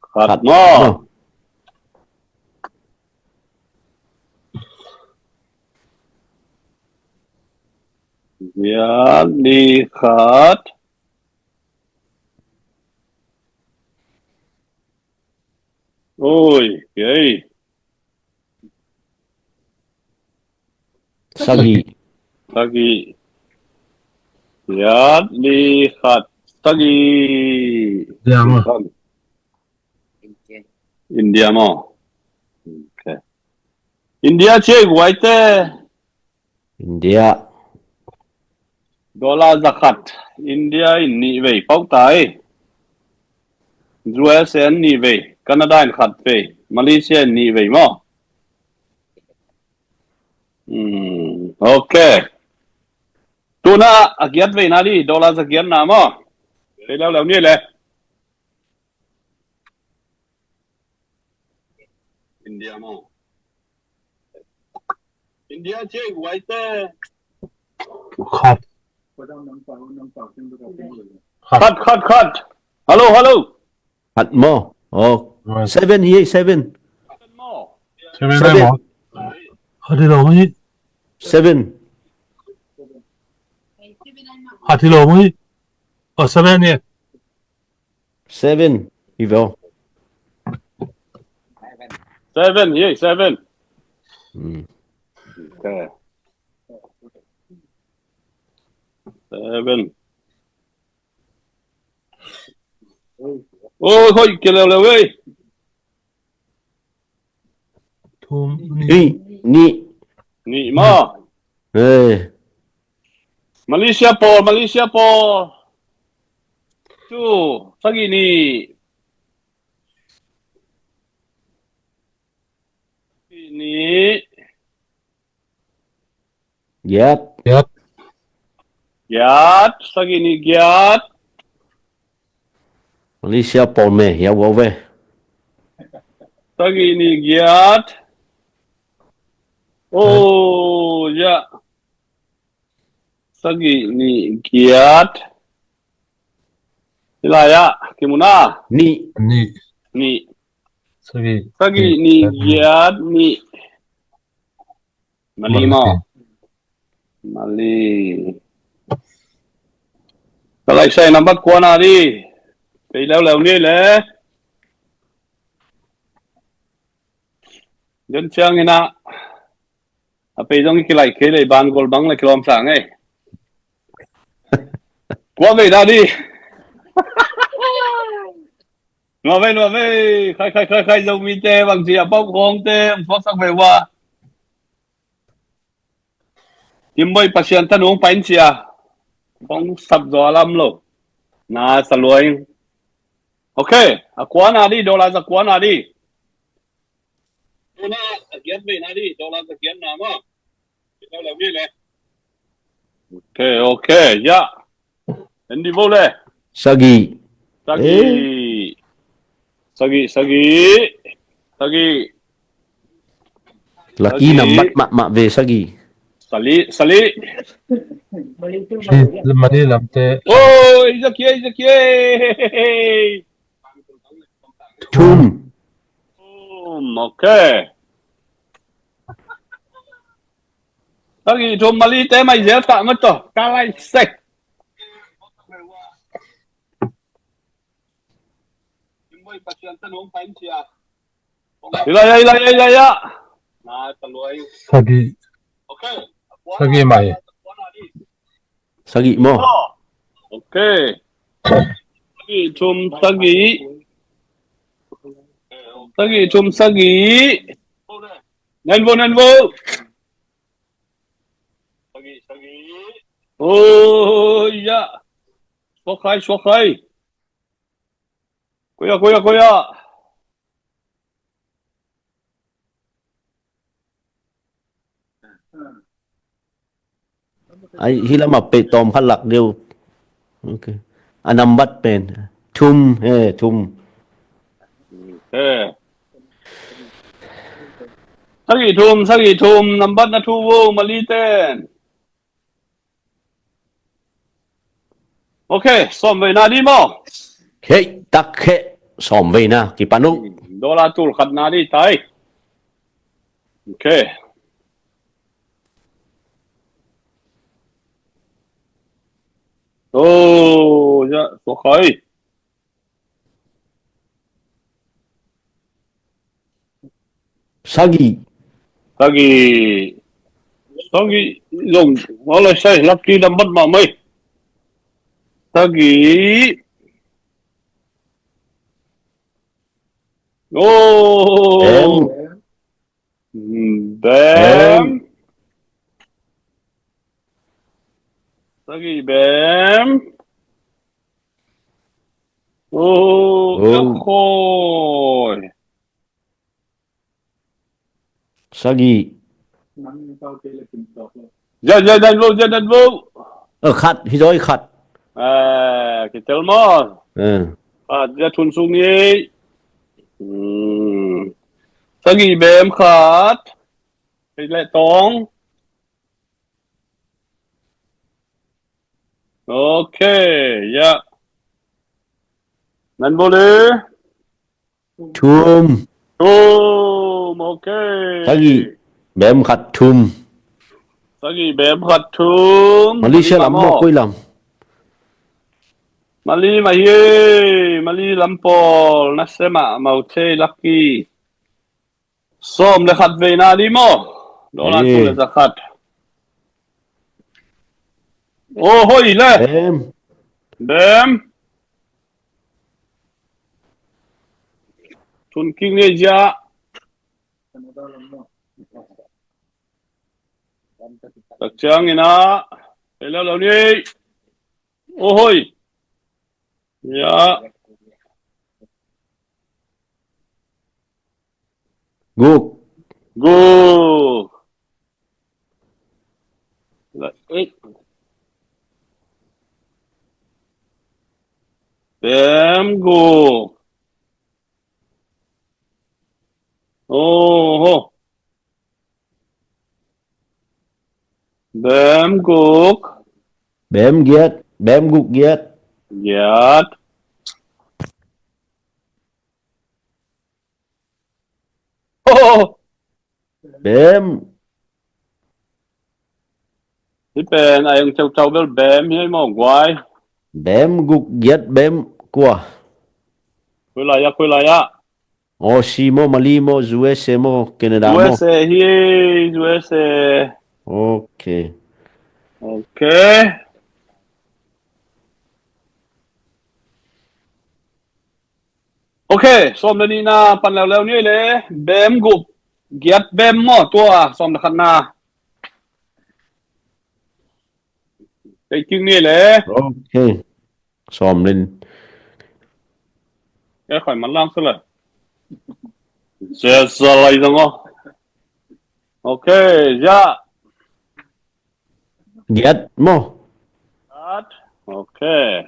Khát mò. Ghé lý khát. Ôi, ghê. sagi Sagi. Ghé lý khát. Sagi. Dia mo. India mò. Okay. India chơi quay tê. India Dollar zakat. India in ni về bóc tay. USA ni về. Canada in khát về. Malaysia ni về mò. Okay. Tu na agiat ve na di dollar agiat na mo. Thế leo ni le. India mo. India chơi quay tê. Khat. Khát. Hello. Hạt mò. Oh, Right. 7 here, 7. Seven Seven. more. Hati lo mo 7. Hati lo mo Oh, seven yeah. 7. Đi vào. 7 here, 7. Ừ. Okay. 7. Ôi thôi kìa lều ơi. Two. Ni. Ni. Nị mà. Ê. Malaysia po. Two. Sagi nị. Nị. Giat. Yep. Giat. Sagi nị giat. Malaysia Paul mẹ. Hiểu vô về. Sagi nị giat. Oh, ya. Sagi nị giat. Ila ya. Kimuna. Ni. Ni. Nị. Sagi. Sagi nị giat nị. Mali mo. Mali. Cái lại xe nằm bắt qua nào đi. Đi leo đi lẽ. Dân chang nghe nạ. À bây giờ cái lại cái này bàn gol băng lại cái làm sáng ấy. Qua về ra đi. Nó về. Khai dòng mi tê bằng gì à bóc không tê. Phó sắc về qua. Tìm bây pasien thân uống bánh gì à. Không sập gió lắm lô. Na sa lùi. Ok. À quá nào đi. Đồ là ra quá nào đi. Đồ là kiếm về nào đi. Đồ là ra kiếm nào mà. Đâu là biết này. Ok. Ya. Đến đi vô lệ. Sagi. Sagi. Laki nằm bắt mạ về Sagi. Sali. Mari lam te. Ôi, ra kia. Thum. Ok. Sagi thum Mali te mày dễ phạm mất rồi. Cá lại sạch. Ila. Na taluay. Sagi mai. Sagi mo. Ok. Sagi thum sagi. Nên vô. Sagi. Ôi dạ. Số khai. Kuya. Ai hilang mape tom halak dia. Okay. Anam bat pen. Thum. Thum. Ok. Sagi thum number na thu vô Mali tên. Ok, xóm về na đi mo. Hey, tak he. Som về na. Kipanuk. Đô la tul khát na đi tay. Ok. Dạ, số khởi. Sagi. Dùng, nó là say, lắp đi đâm mất mà mây. Sagi. Bem. Sagi bem. Khôi. Sagi. Dân vô. Khát. Hidoi khát. Cáitel mò. Ra thun sung đi. Sagi bem khát. Cái lệ tông. Ok, yeah. Nan bole. Thum. Okay. Tagi. Bem khat thum. Sagi bem khat thum. Malaysia lam mo koi lam. Mali mahi. Mali lampol. Nasema mau te lucky. Som le khat ve na di mo. Dolan tu le zakat. Oh hoi le. Bem. Bem. Tun king ne ja. Đặc trưng này nó. Hello lâu đi. Oh hoi. Dạ. Guk. Go. Lại ít. Bem go. Oh ho. Bem gục. Bem giết. Bem guk giết. Giật. Oh. Bem. Thì bên ai ông châu châu bên bem hay mong quay. Bem guk giết bem qua. Quay lại ya, quay lại ya. Aussie mo, Mali mo, USA mo, Canada mo. USA hi, USA. Okay. Okay. Okay, som na ni na panlaw-law niyo ile. Bem gup. Giat bem mo tua som na kana. Cái chừng ni ile. Okay. Xòm lên. Cái khỏi mặt lang sơ là. Sẽ sơ lại rằng ngô. Okay, ja. Giết mo. Okay.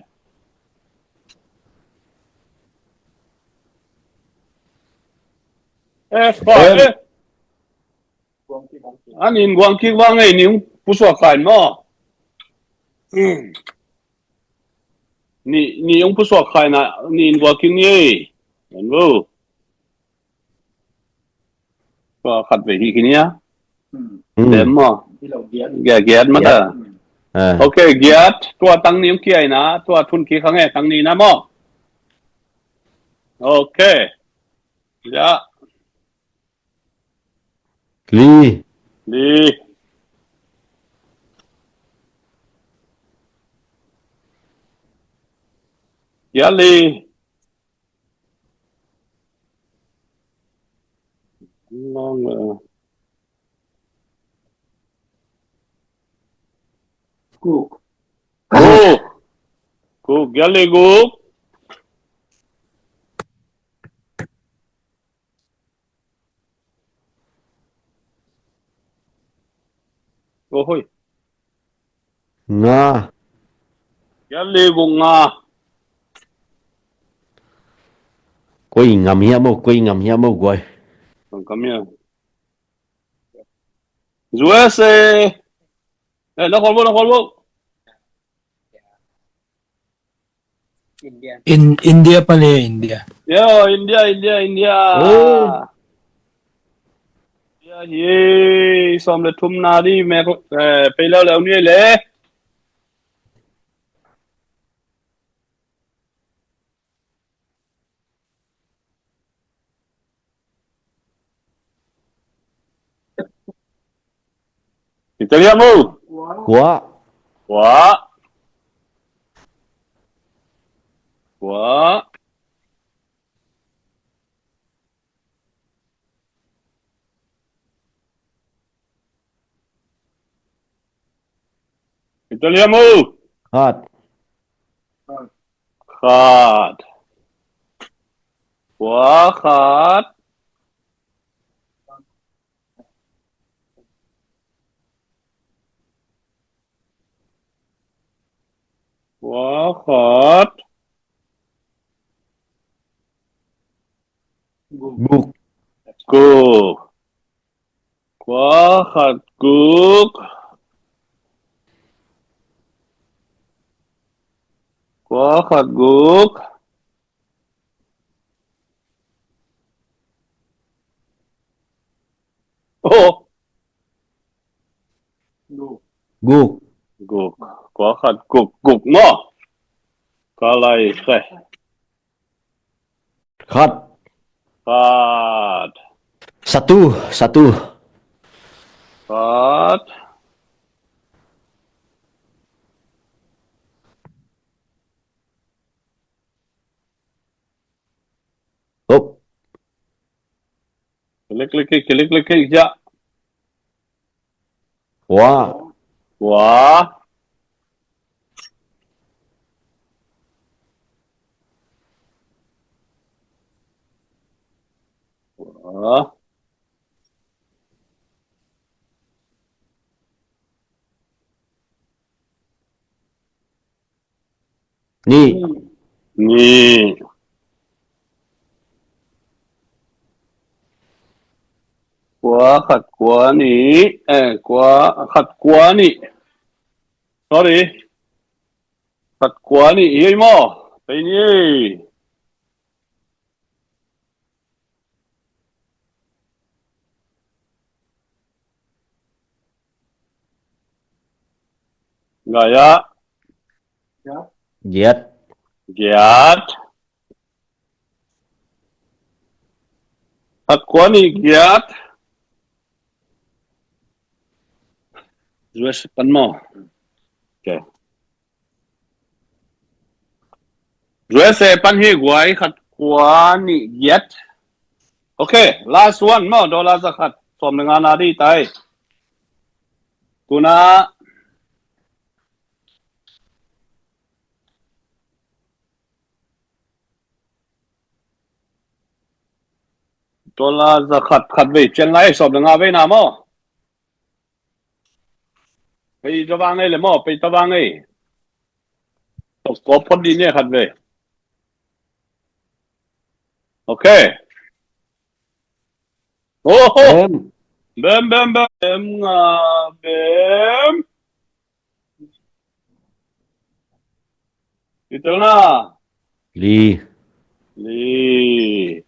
Phải. Anh nhìn quang kia vang ấy níu puswa kain mo. Ni yung puswa kain na ni quang kia ni. Anh vô. Có khát về hi kia. Dem mo. Giat mất à. Okay, giat. Tua tăng niệm kia na. Tua thun kia khang tăng ni na mo. Okay. Ja. Li. Đi. Dạ đi. Ngon rồi. Cook. Cook. Cook. Dạ đi cook. Ôi. Nga. Dạ đi cùng Nga. Quay ngầm hiya mo quay. Come here. USA. Ê, nó còn vô. India pala India. Yo, India. Oh. Ye, som le thum na đi mẹ pe lao ni le. Italiano. Quá. Quá. Quá. Italiano. Hot. Khát. Quá khát. Quá khát. Guk. Cook. Quá khát cook. Quá khát cook. Guk. Gục. Quá khát gục. Gục nó. Cá lại khẽ. Khat. Khát. Satu. Satu. Khát. Hop. Klik. Ya. Wa. Quá. Quá. Ni. Nhi. Quá khát quá nỉ. Quá khát quá nỉ. Sorry. Khát quá nỉ. Ý mò. Bây nhi. Gaya. Giat. Giat. Khát quá nỉ giat. Rồi sắp mò. Okay. Rồi sẽ pan hi guai khát quá nỉ giat. Okay, last one mo dollar zakat. Som dengan adi tai. Kuna dollar zakat khat ve chen lai som dengan ve na mo. Pe tawang ai le mo, pe tawang ai. Tok ko phot di ne khat ve. Okay. Oh, Em. bem nga bem. Itu na. Li. Li.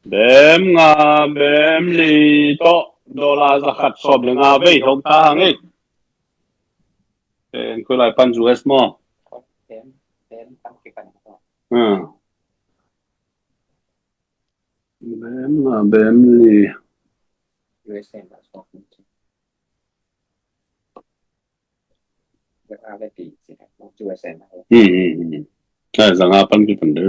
Bem nga bem li to dollar zakat som dengan ve hong ta hang ai. Ko lai pan US mo. Bem nga bem li. Rằng pan cái phần đấy.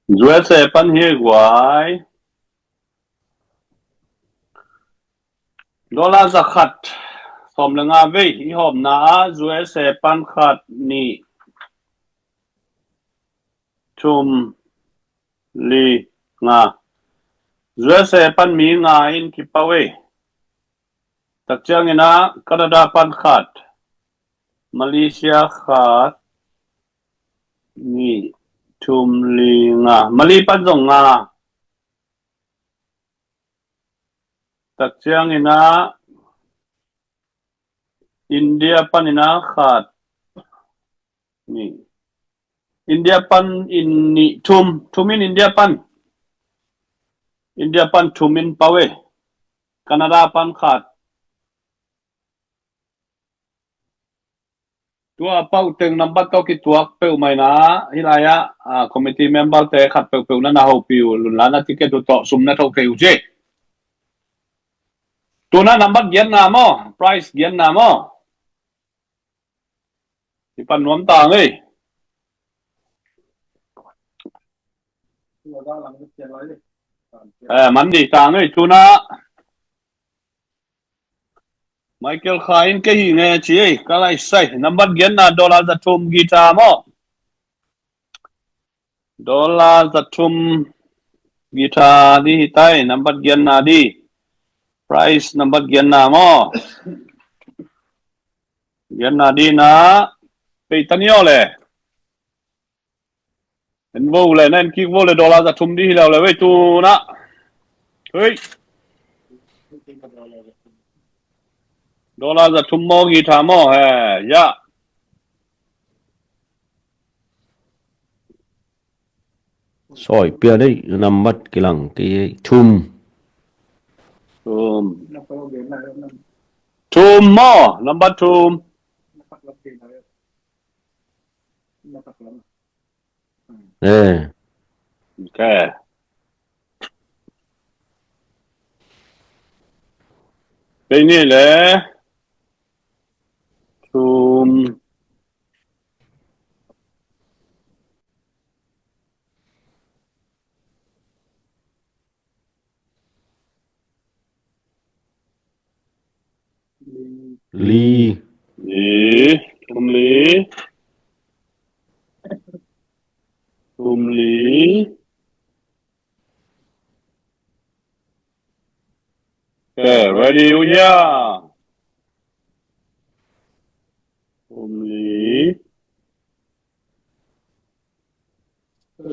US pan hi guai. Dollar zakat som lenga ve hi hom na US pan khat ni chum li nga US pan mi nga in ki pawe tak chang ina Canada pan khat Malaysia khat ni chum li nga Mali pan zong nga tak chang ina India pan ina khat ni India pan in ni chum in India pan chum in pawe Canada pan khat tua pau teng number to ki tuak pe mai na hilaya committee member te khat pe na ho piu lun la na ticket to sum na tho keu je tu na number gen na mo price gen na mo ti pan nuam ta ngai man di ta ngai tu na Michael Khain ke hi nge chi ka lai sai number gen na dollar za tum gita mo dollar za tum gita di hitai number gen na di price number gen na mo gen na di na pe tanyo le en vô le nen ki vô le dollar za tum di hilaw le we tu na hui dollar za tum mo gita mo he ya soi pia đấy number cái lằng cái thum Thum. Thum mo. Number thum. nè Okay. Cái này là thum. lý Lý. Thum lý. Thum lý. Okay, ready yeah. Thum lý.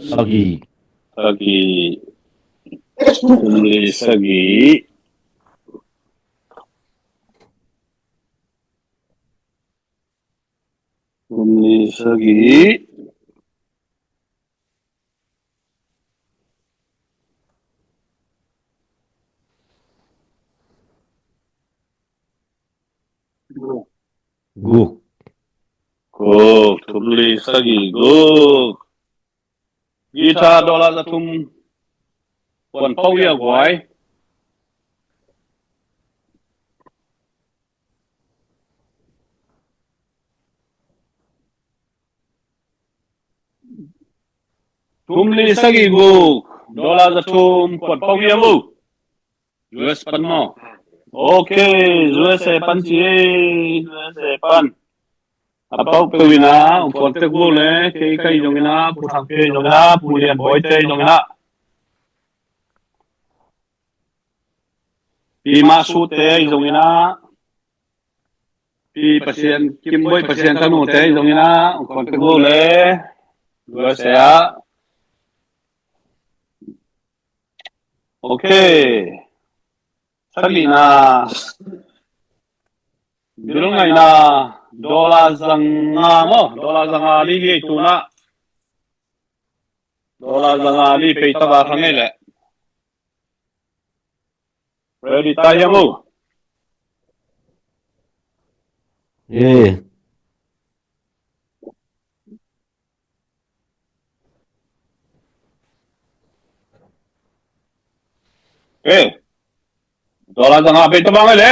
sagi Sagi. Thum lý sagi. Thum lý sagi. guk Guk. Thum lý sagi. Guk. Gita dola za thum. Quần phâu ya guai. Thum lý sagi guk. Dola za thum. Quần phâu ya mu. US pan mo. Okay, USA pan chi. USA pan. Apau pewina. Quần tek bu le. Cây dong ina. Putang pe dong ina. Pulian boy te dong ina. Pi masu te dong ina. Pi pasien kim boy pasien kanu te dong ina. Quần tek bu le. USA. Okay. Sagi na. Bilong ngay na dola zanga mo. Dola zanga li hi tu na. Dola zanga li pe taba khangai le. Ready tayo mo. yeah Okay. Dola zanga pe taba ngai le.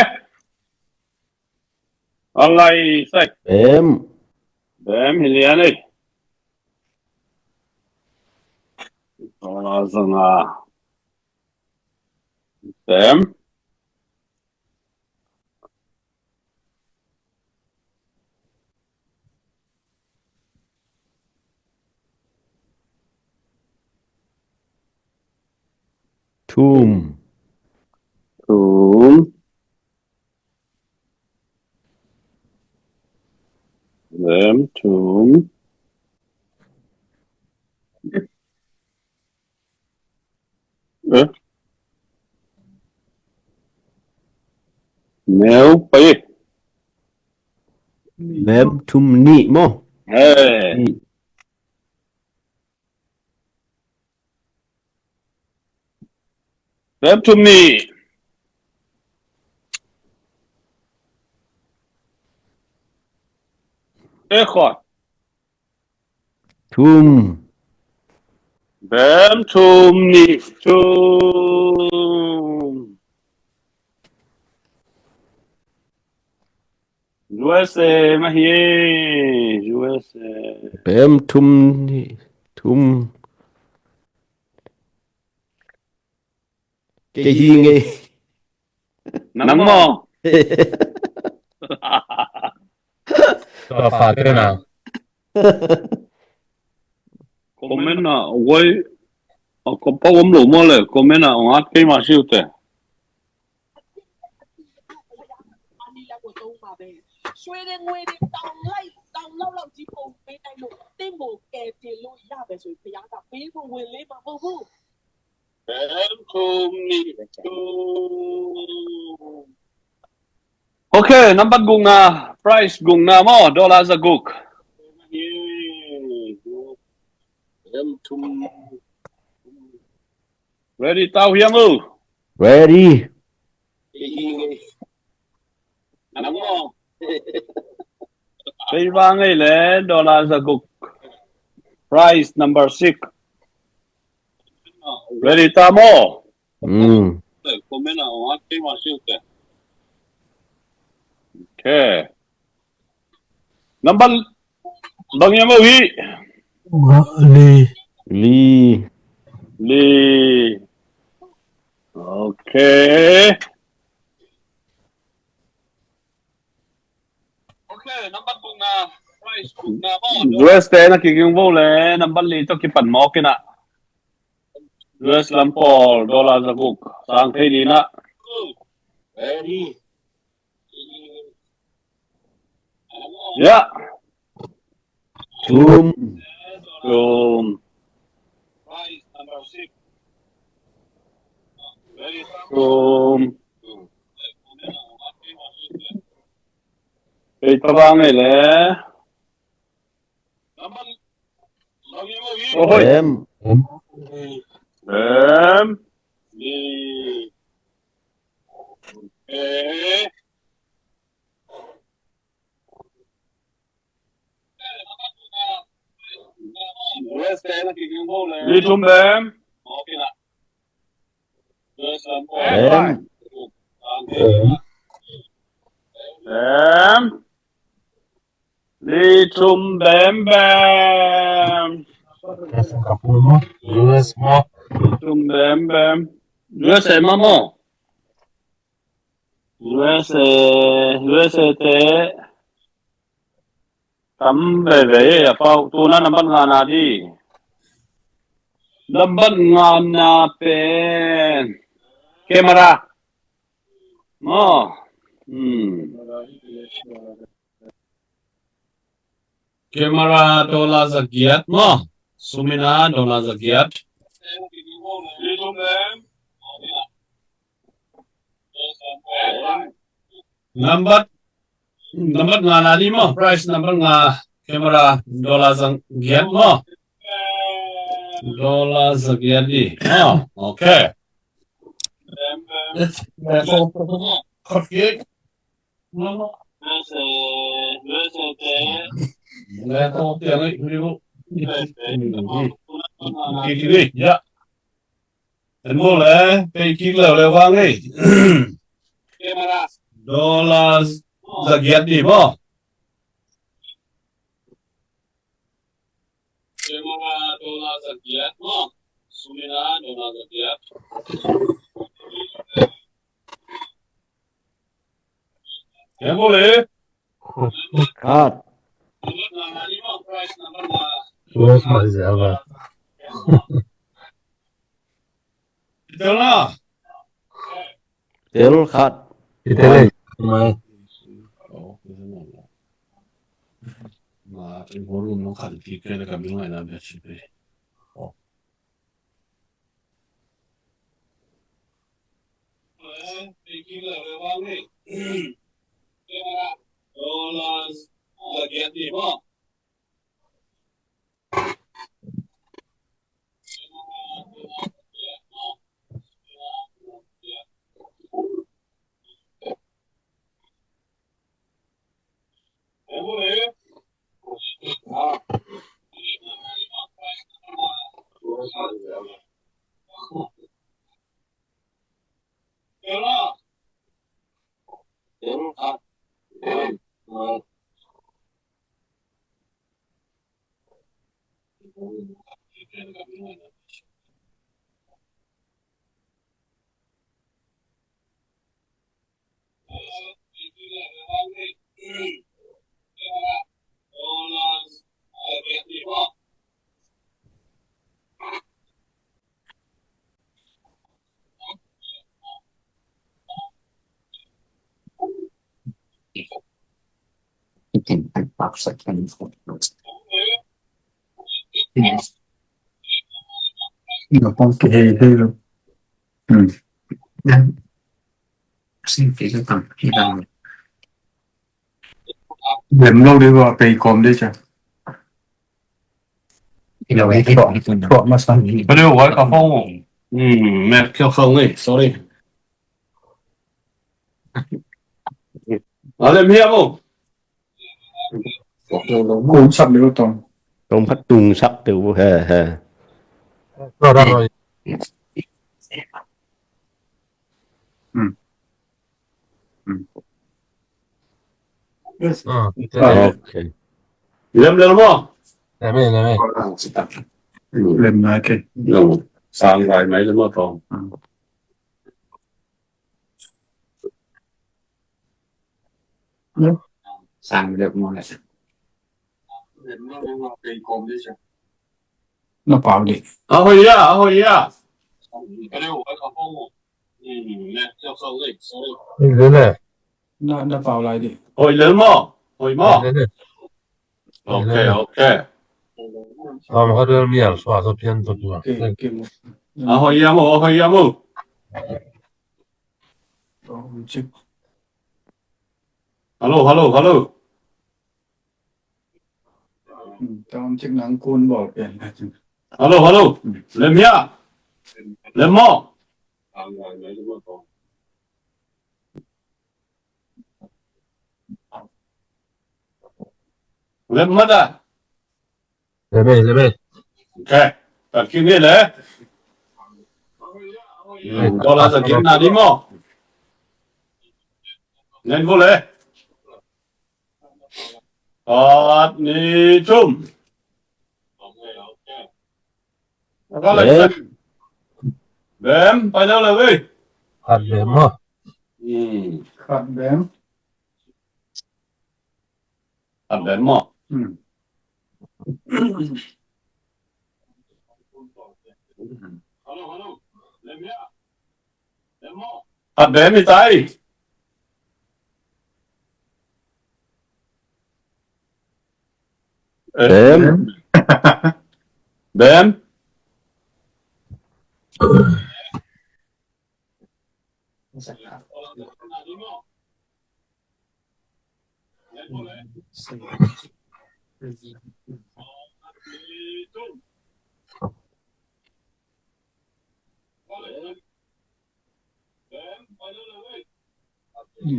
Alai sai. em Dem hilian ni. Dola zanga. Dem. thum Thum. Dem thum. Nếu pi. mem thum ni mo Hey. ni Dem thum ni. Ekhot. thum Dem thum ni. Thum. USA mà hi. USA. em thum ni thum cái gì nghe Nắng mò. cho pha cái nào Comment na ôi. Có bao gồm lũ mò lệ. Comment na ngắt cái mà siêu tệ. đi ra của tôi mà về xuôi đến nguy đi tàu lâu lâu chỉ phụ bên này một tên một kẻ tiền lùi ra về rồi phải ăn cà phê của người lấy mà vô vô Dem thum ni. Okay, number gung na. Price gung na mo. Dollar za guk. Dem thum. Ready tao hiang ư. Ready. Bây vang ấy lẽ dollar Zaguk. Price number 6. Ready tao mo. Okay. Number bang yang mo hi. Lee. Lee. Lee. Okay. Okay, number kung na price kung na mo. US te na kiking vô le number li to ki pan mo kina. US lampol dollar Zaguk sang thế đi na. Yeah. Thum. Price number 6. Hey, tabang ấy lẽ. Ôi. Em. Em. Đi chung em. Em. Em. Đi chung bém bém. Singapore mo, US mo. Chung bém bém. USA mà mo. USA te. Tắm về à bao tu na number ngàn à đi. Number ngàn na pen. Camera. Mo. Camera dollar zagiat mo. Sumina dollar zagiat. Number nga nadi mo. Price number nga camera dollar zagiat mo. Dollar zagiat di. Oh, okay. Okay. Leto tiếng ấy kêu đi dạ đến mua lẽ cái kia lều vang ấy dollar zagiat đi mo dollar zagiat mo sumina dollar zagiat em mua lẽ Card. US mo reserva. Ito na. Still card. Italy. May. Ma il volume non cade più che le cabine la BCP. Dollars zagiat di mo. Nó con cái hệ luôn. Xin phí cái tầm khi nào điểm lâu đi vào cây còm đi chứ. Thì là cái đoạn mà sao? Bây giờ gọi cả phong. Mẹ kêu không ấy, sorry. Ở đây hiếm không? Cũng sắp được tông. Tôm phát tung sắc từ ha. Rồi đó rồi. Ok. Lâm lên không? Nè. Lên lại cái. Lâm. Sang vài mấy lên mà còn. Sang được mà. Nó bảo đi. Hồi ya. Lên nè. Nó bảo lại đi. Hồi lớn mà. Hồi mà. Ok. Mà có đưa miệng xóa cho phiền tốt quá. Hồi ya mu. Hello. Trong chức năng côn bỏ tiền là Hello. Lâm ya. Lâm mà. Lâm mất à? Lên. Ok. Thật kia nghe lẽ. Đó là giờ kiếm nào đi mà. Nên vô lẽ. Ni chung. Có lại Bém, phải đâu là gì? Hạt bém mà. Khát bém. Hạt bém mà. Hạt bém thì tay. Bém. Bém.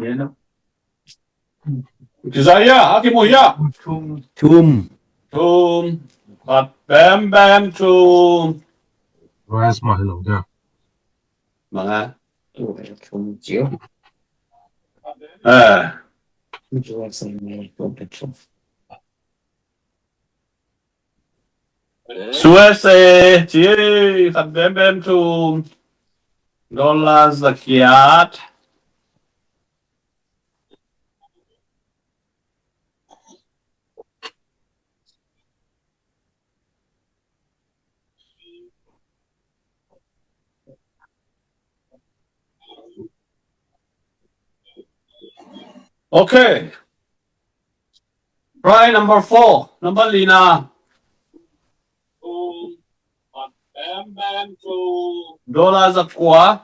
Vậy nó. Cái gì ya? Cái mùi ya? Chum. Hạt bém chum. Where's my hello there? Vâng ạ. Không chiếu. USA chỉ hạt bém chum. Đó là zakiat. Okay. Right, number 4. Number Lina. Đô giật quá.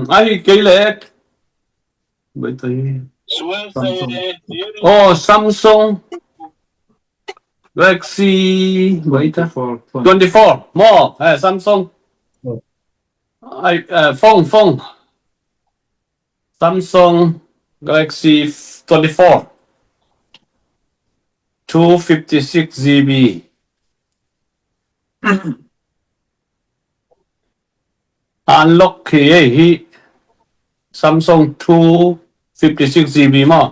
Ai kỹ lệ. Bởi tôi. Samsung. Galaxy. Bởi ta. 24. More. Samsung. Phone. Samsung Galaxy 24. 256 GB. Unlock hi Samsung 256 GB mà.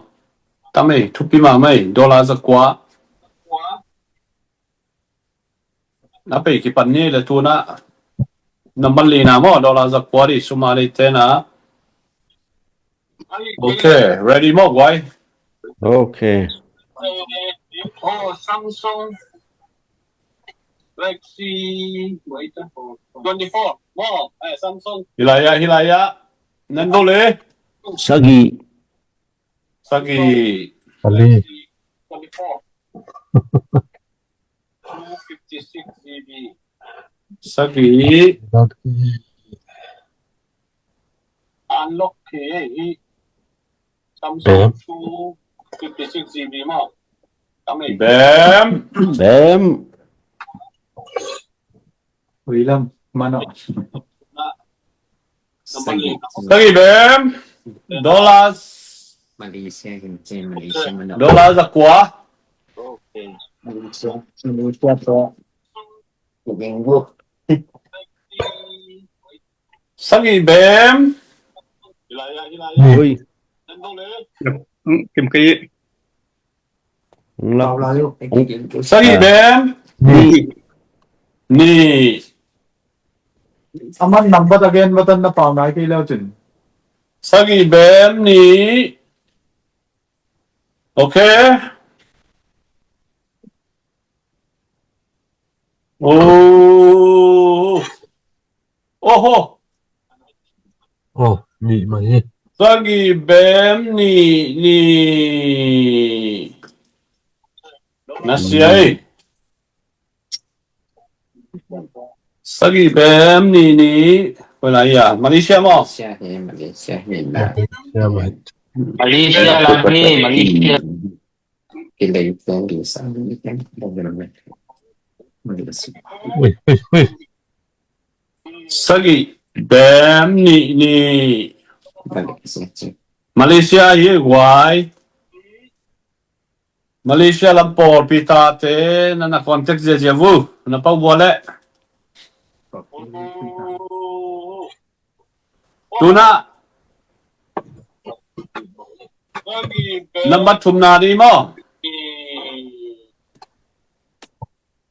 Tame thupi mà mày $1 giật quá. Nãy cái phần này là tu na. Number lina mo $1 giật quá đi sumali tên à. Okay, ready mo boy. Ok. Samsung Galaxy 24 mo. Samsung. Hilaya. Nandole. Sagi. Ali. 24. 256 GB. Sagi. Unlock Samsung 56 GB มั้งแบม แบม William mana? Sagi bem dollars Malaysia kunci Malaysia mana dollars aqua Malaysia apa minggu Sagi bem ui kim ki Bảo lại yêu. Sagi bem ni Aman number again button na bảo lại cái leo chừng. Sagi bem ni okay oh oh Ồ, nhị mà nhị. Sagi bem ni Nasiai Sagi bem ni Malaysia Malaysia mo Malaysia Malaysia Dạ vậy. Malaysia lagi Malaysia kita itu bisa kan Malaysia Ui, ui, ui. Sagi bem ni Malaysia ye why Malaysia lampor pita te na contact je vu na pa wala tuna number tumna di mo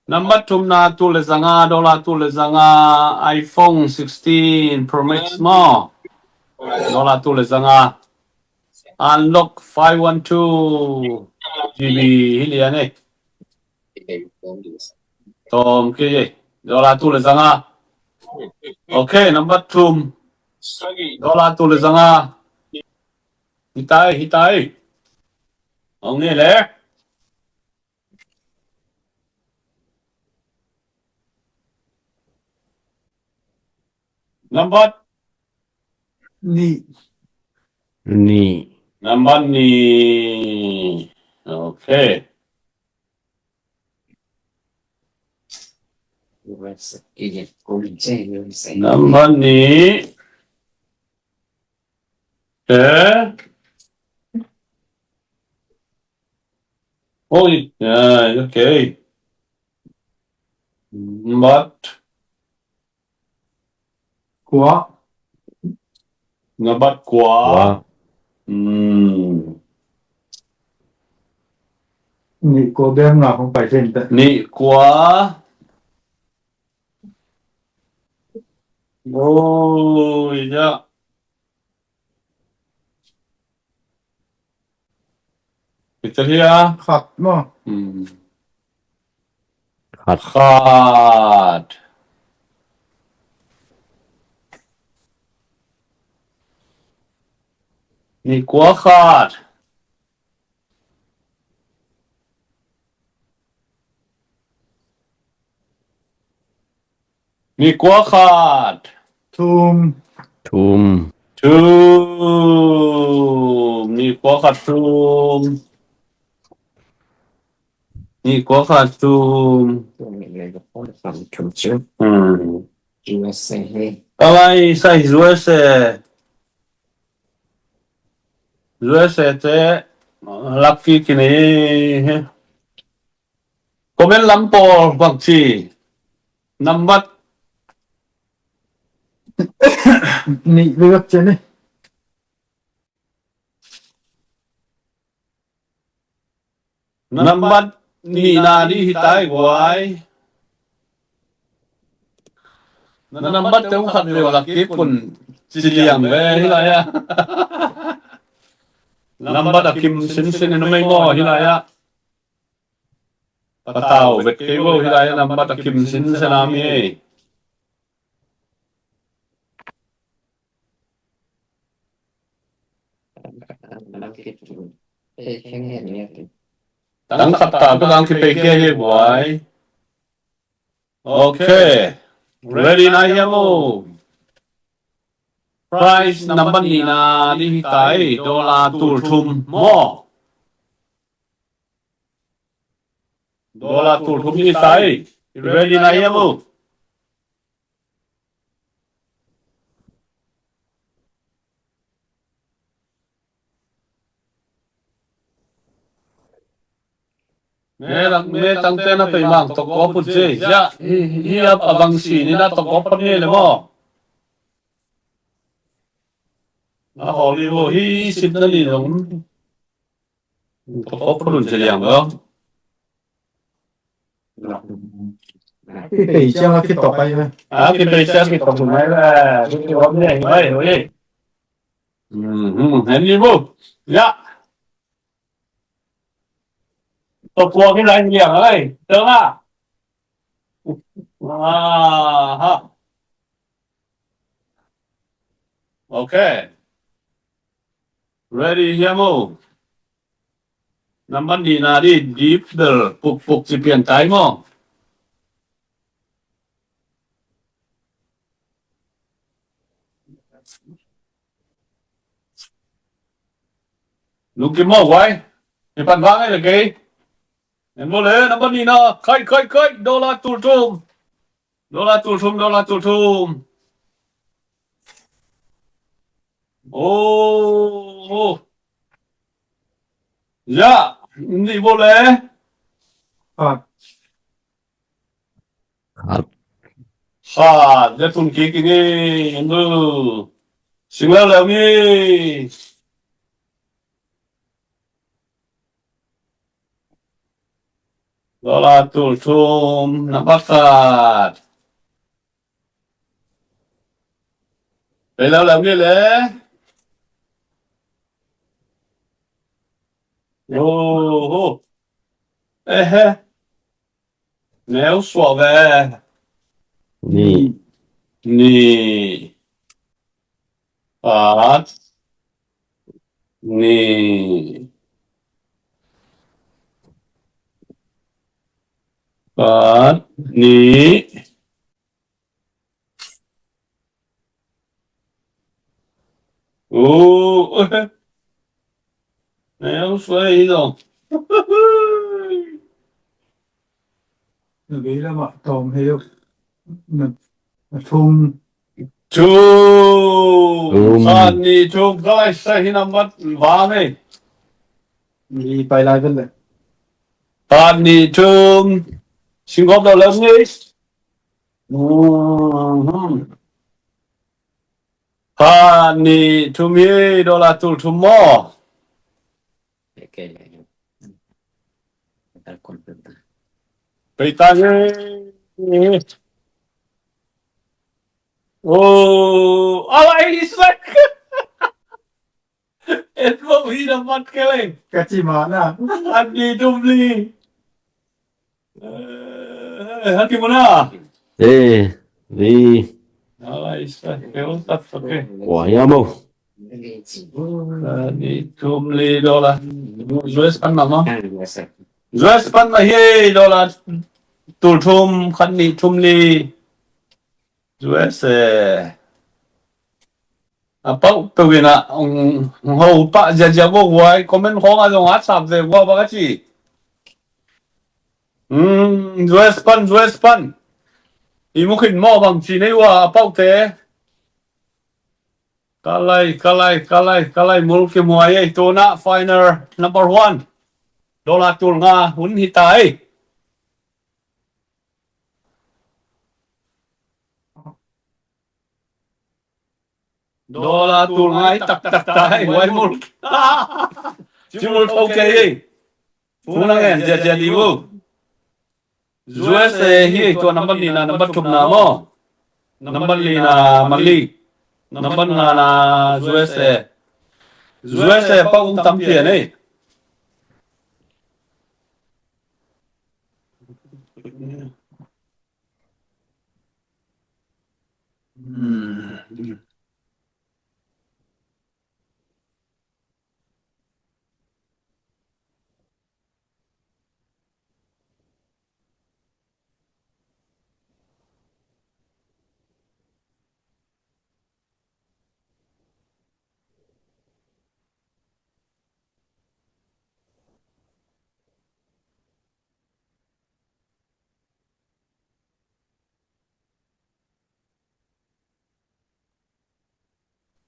number tumna tu le zanga dollar tu le zanga iPhone 16 Pro Max mo dollar tu le zanga unlock 512 GB hilia ne tom ke ye dollar tu le zanga okay number 2 dollar tu le zanga hitai ông nghe lẽ number Ni. number ni okay number ni oh yeah okay but Quá. number quá Ni cô đem là không phải trên tận. nị quá ôi dạ Italia Khát mà. khát nị quá khát nị quá khát Thum. thum nị quá khát nị quá khát USA Alay sa USA te lucky kini komen lampor bakchi number Ni việc trên này. number ni na di hitai guai number te khat le lucky kun chiliang ve hilaya number akim sin no mai mo hilaya patao vet ke wo hilaya number akim sin sanami Tang khata ko lang ki peke ye boy. Okay. Ready na yamo. Price number ni na di hitai dollar tur thum mo. Dollar tur thum ni tai. Ready na yamu. Me tang te na pe mang to ko put che. Ja hi ap abang si ni na to ko pan ni le mo. A ho li ho hi sit na ni long. To ko pun che liang lo. cái tỷ cho nó cái tộc bay thôi Cái pe cha cái to mai la. Cái wa ni ai oi. Hen ni bu. Ja. To ko cái lai liang ai. Được à? Ha. Okay. Ready yamu. Naman di na di deep der puk si pian tai mo. Lúc kim mo quay. Thì pan vang ấy là cái. Em vô lẽ naman di na kai dollar tur tum. Dollar tur tum. Oh. Ja, đi vô lẽ. à Để tụi kia kia đi. Em vô. Xin lỗi lắm đi. Dollar tur tum. Nabakat. Đây là làm đi lẽ. Oh. Nếu sủa về. Ni. Ni. Phật. Ni. Phật. Ni. Nếu suy rồi. người là mà tôm hiệu mình thùng Chum. San ni chum. Kalai sa hinamat vane. đi bay lại bên này San ni chum. Xin góp đầu lớn đi. San ni chum ye dollar tur chum mo. Bây ta nghe. Alay isak. Et mo hinamat kele. cái gì mà nè San ni chum li. Hati mo na. Vi. Alay isak. Kaya tat okay. Quả yamu. Ni chum li dollar. US pan mà US pan mà he dollar. Tur chum khan ni chum li. US Pau tôi na ông hầu pa giờ vô ngoài comment khó mà dùng WhatsApp về qua bao cái gì US pan imu khin mo bằng chỉ này wa pau thế kalai mul ke muai ai to na final number 1 dollar tur nga hun hitai dollar tur ngai tak tai wai mul chỉ mul okay phú năng en giờ đi vô US hi to number ni na number chum na mo number ni na mali number na US pa ung tam tiền ấy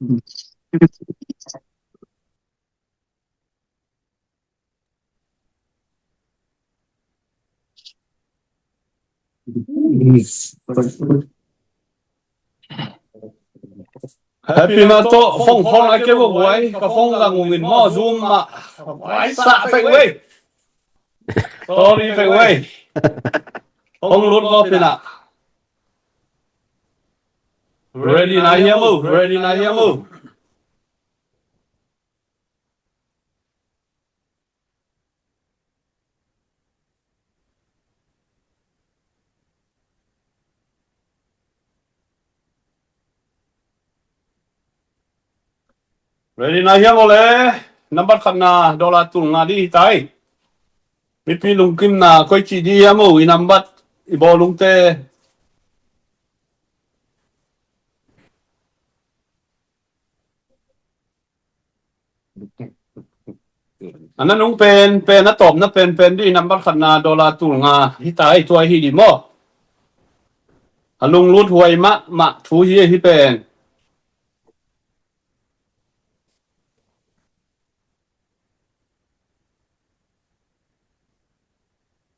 Happy na to phong phong ai ke bo boy ka phong la ngin mo zoom ma wai sa phải way sorry phải way phong lut go pina ready na here move ready na here move ready na here mo le number khana dollar tu nga di tai mi pi lung kim na koi chi di ya mo i number i bo lung te anh nung pen na top na pen di number khana dollar tu nga hi tai tuai hi di mo anung lut huai ma thu hi pen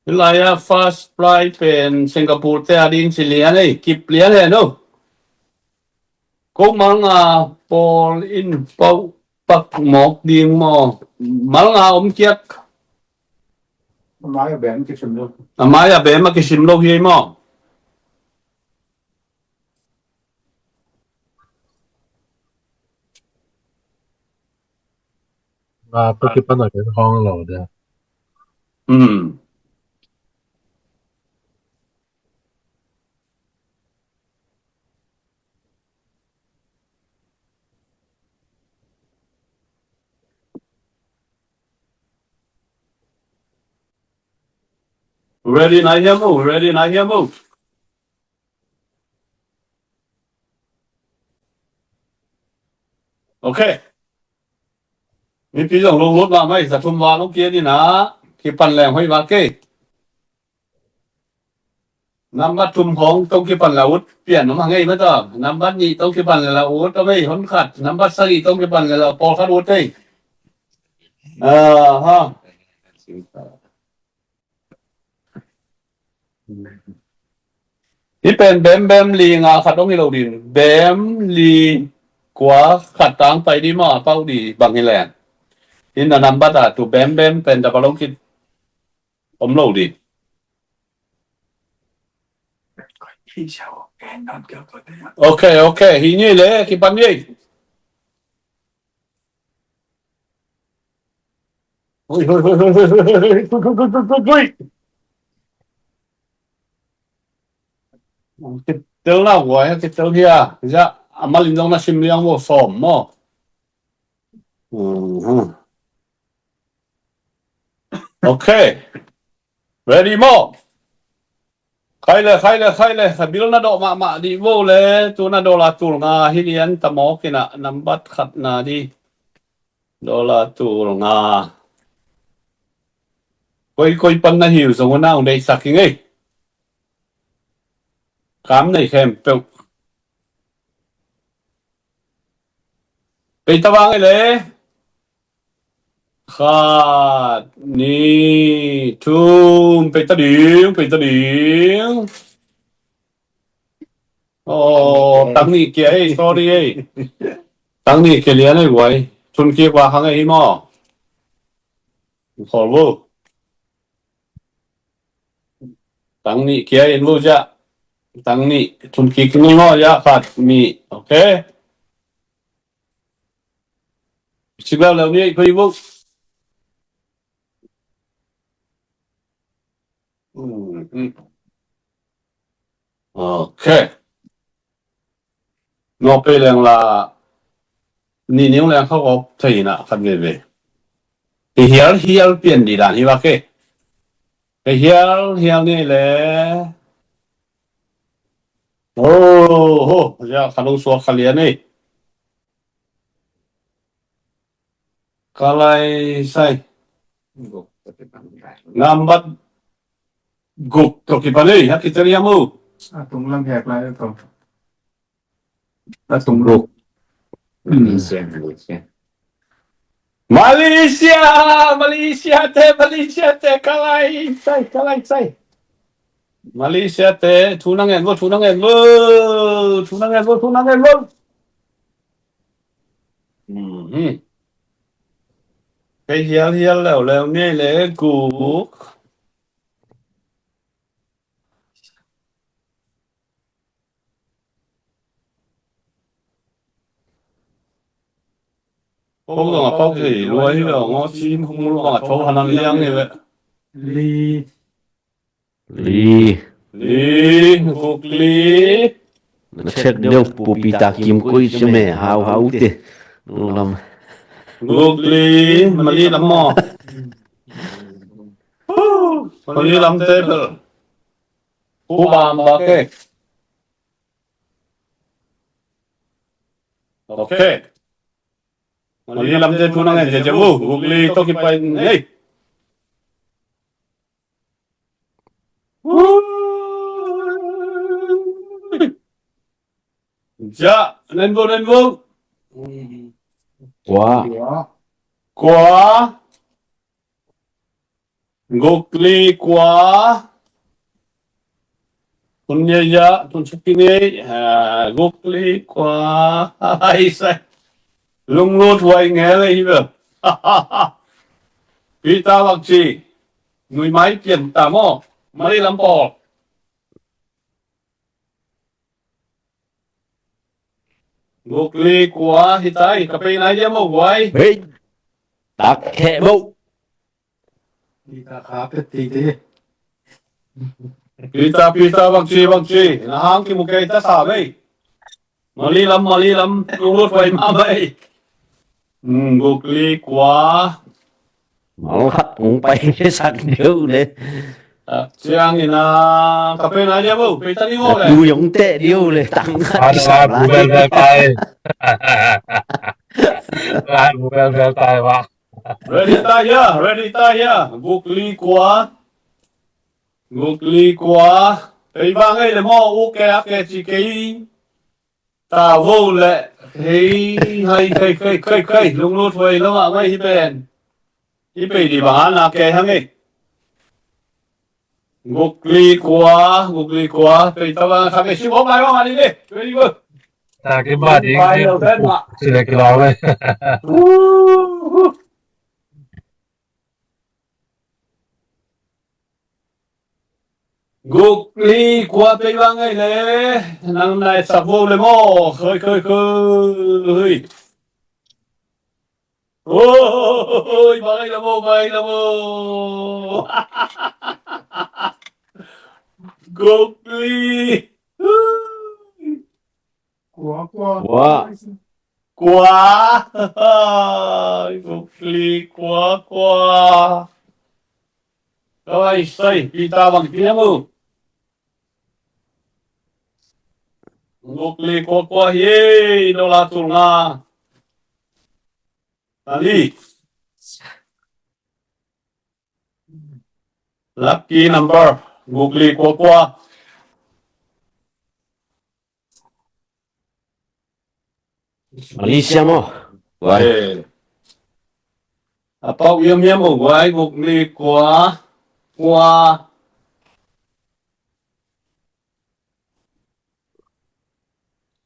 lại fast flight pen Singapore te adin silian ei kip lian he no ko mang Paul in pau pak mok ding mo mal kiat Mai ở bển cái chừng luôn. amaya be ma kisim lo hi mo Pagkipan na cái hong lo de. ready na here move ready na here move okay mi pi jong lo lot mai sa thum wa lo kia đi na ki pan leng hoi wa ke năm bắt thum hong tông ki pan la ut pian no ma ngai ma ta năm bắt ni tông ki pan la ut to mai hon khat năm bắt sa tông ki pan la pol khat ut ei haที่เป็นเบมลีงาขัดต้องให้เราดินเบมลีกว่าขัดตังไปดีมาเป้าดีบางฮิแลนด์อินนำบัตรตัวเบมเป็นแต่บอลงคิดผมเราดิ Khi chào em đón kiểu tôi đấy. โอเคฮีนี่เลยคิดปันยี่เฮ้ยเจ้าหน้าหัวเจ้าเฮียจะอามาลินตรงนั้นชิมเลี้ยงวัวสมมั้งโอเค ready มั้งใครเลยบิลนาโดมาดีโวเลยตัวนาโดลาตูงาฮิเลียนตะมอกินะนัมบัตขัดนาดีโดลาตูงาคุยปันนาหิวสงวนหน้าของเด็กสักยังไงคำในแคมเปลไปตะวังไอ้เลยขาดนี่ทุ่มไปตะดิ่งโอ้ตั้งนี่เกียร์ sorry ตั้งนี่เกียร์เลี้ยงไอ้ไว้ชนเกียร์ว่าข้างไอ้หม้อขอรู้ตั้งนี่เกียร์เอ็นรู้จ้ะตั้งนี่ชนเกียร์นี่หม้อยะขาดมีโอเคชิบะแล้วนี่พี่บุ๊กโอเคงอไปแรงละนี่นิ้วแรงเขาก็ใช่นะคันเว้ยเฮียลเปลี่ยนดีด่านที่ว่าเก้เฮียลนี่แหละโอ้โหจะขันลงสวดขันเลียนนี่ก็เลยใส่น้ำบัดกุกตัวกี่ปันนี่ฮักกิจเรียมู À, Tùng làm hẹp lại rồi. À, Tùng lục. Malaysia Malaysia te kalai sai Malaysia te thu năng en vô cái hiel lèo nè lệ cũ không là bao gì luôn rồi ngó chim không luôn là thấu hành liang này vậy Lee. Li cục lý check đều pupita kim koi chme hau te lam cục lý mà đi lắm mò mà đi lắm thế rồi cú bàm bà kê ok mà đi lắm thế thu năng này chỉ vô cục lý tôi kịp bay hey dạ lên vô quá quá gục ly quá tuần nhớ dạ tuần trước kia gục ly quá ai sai lung lút vậy nghe lấy vậy Pita bác sĩ người máy tiền tà mò máy làm bò gục ly quá thì tay cà phê này em một quay hey tak khe bau Đi ta khá cái tí thế. Pita bác sĩ là hàng cái một cây ta xả vậy Mali lắm lung lút vậy mà vậy gục ly quá máu hắt cũng bay cái sạc đều đấy Chiang ina kape na dia bu, pita ni mo du le. giống tệ điêuเลยtăng Lái bù bèn bèn tay. Lái bù bèn bèn tay vạ. Ready ta ya. Guk li kwa. Ei bang ei le mo u ke ake chi ke ta vô lệ. Hei hay lung lut vậy lo ma mai hi ben. Hi pe di bang na ke hang ei. Gục ly quá, thì tao vào thằng này chịu bóng lại không đi đi, đi đi. Ta cái bà đi cái chỉ là cái đó thôi. Gục ly quá tây băng ấy nè, năm nay sập vô lên mò, khơi. Ôi, bay là mò. Gục ly. Quá. Quá gục ly quá rồi xây pita bằng kia mu gục ly quá ye đâu là tụi nga tali lucky number gục ly quá Malaysia mo vậy bao yếm một quái gục ly quá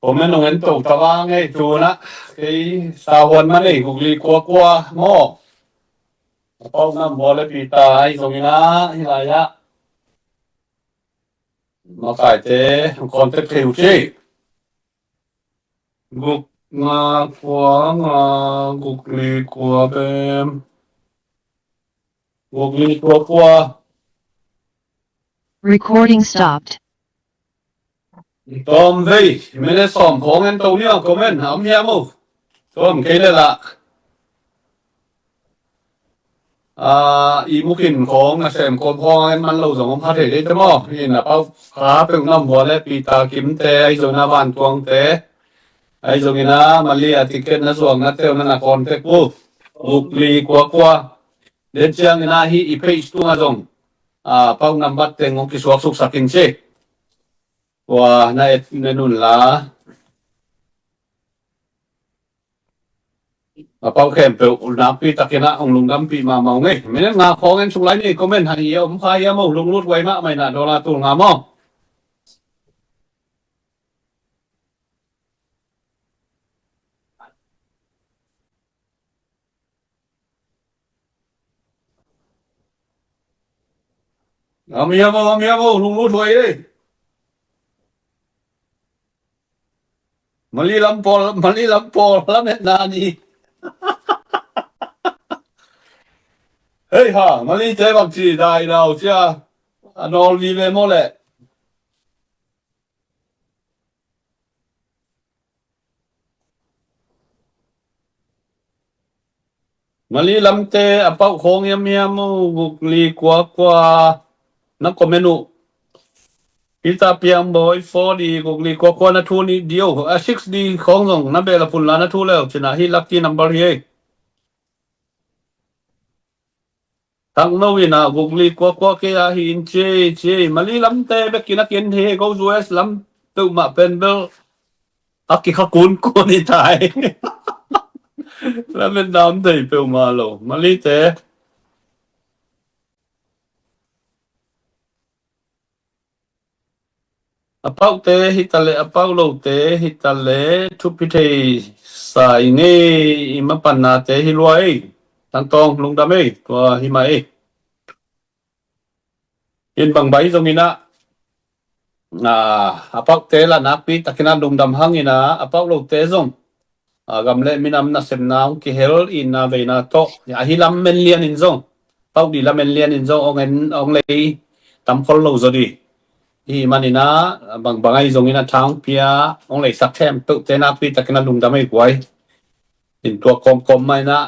ผมไม่ลงเงินตกตะว่างไงจูนะไอ้สาวคนมันนี่กุกลีกัวหม้อป้องน้ำบอลและปีตาไอ้ตรงนี้นะที่ไรอะมาขายเจ๊คอนเทนต์เทวชีกุกงากุกลีกัวเบมกุกลีกัว Recording stopped. ตอมเว้ยไม่ได้สอมของเงินตรงนี้ก็ไม่หามยามูตอมเคยเลยละอีมุกินของนะเสมคนพอเงินมันเราสองพันเได้จะมั้งนี่นะเป้าขาเป็นน้ำหัวและปีตากิมเตไอโซนาวันตวงเตไอโซกินะมาเลียติเกตนะสวงนะเตลนั่นนะคอนเทกบุบุกลีกัวเดินเชียงนะฮีอีเพย์ตัวจงเป้านับบัตรเต็งของกิสวกสุกสักินเชว่าในนุ่นละ Apau kem pe unapi takina ong lungdam pi ma mau ngai menen nga khongen sulai ni comment han ia khai ia mo lunglut wai ma mai na dola tu nga mo amia mo lunglut wai ei mali lampol lamet na ni hey ha mali te bak chi dai dau chia anol vi ve mo le mali lam te apau khong yam mo guk li kwa na komenu Ita piang boy 4D กกลีกว่านาทูนี่เดียว6D ของส่งนับเบลปุ่นลานาทูแล้วชนะฮีลักกี้นัมเบอร์เฮทั้งโนวินะกกลีกว่าเกียหินเจมาลีลำเตะเบกินักเย็นเฮเขาจูเอสลำตุมาเป็นเบลอักกิขกุนกูนี่ตายแล้วเป็นดำเตะเปลมาโลมาลีเตะapau te hitale apau lo te hitale thupite sai nge imapana te hilwai tang tong lung dame tua himai in bang bai zong ina apau te la napi takina lung dam hangina apau lo te zong gamle minam na sem naung ki hel in na ve na to ya hilam men lian in zong pau di la men lian in zong ong lei tam khol lo zo di hi manina bang bangai zong ina thang pia ong lei sak them tu te na pi takina lung dam ai kwai in tua kom mai na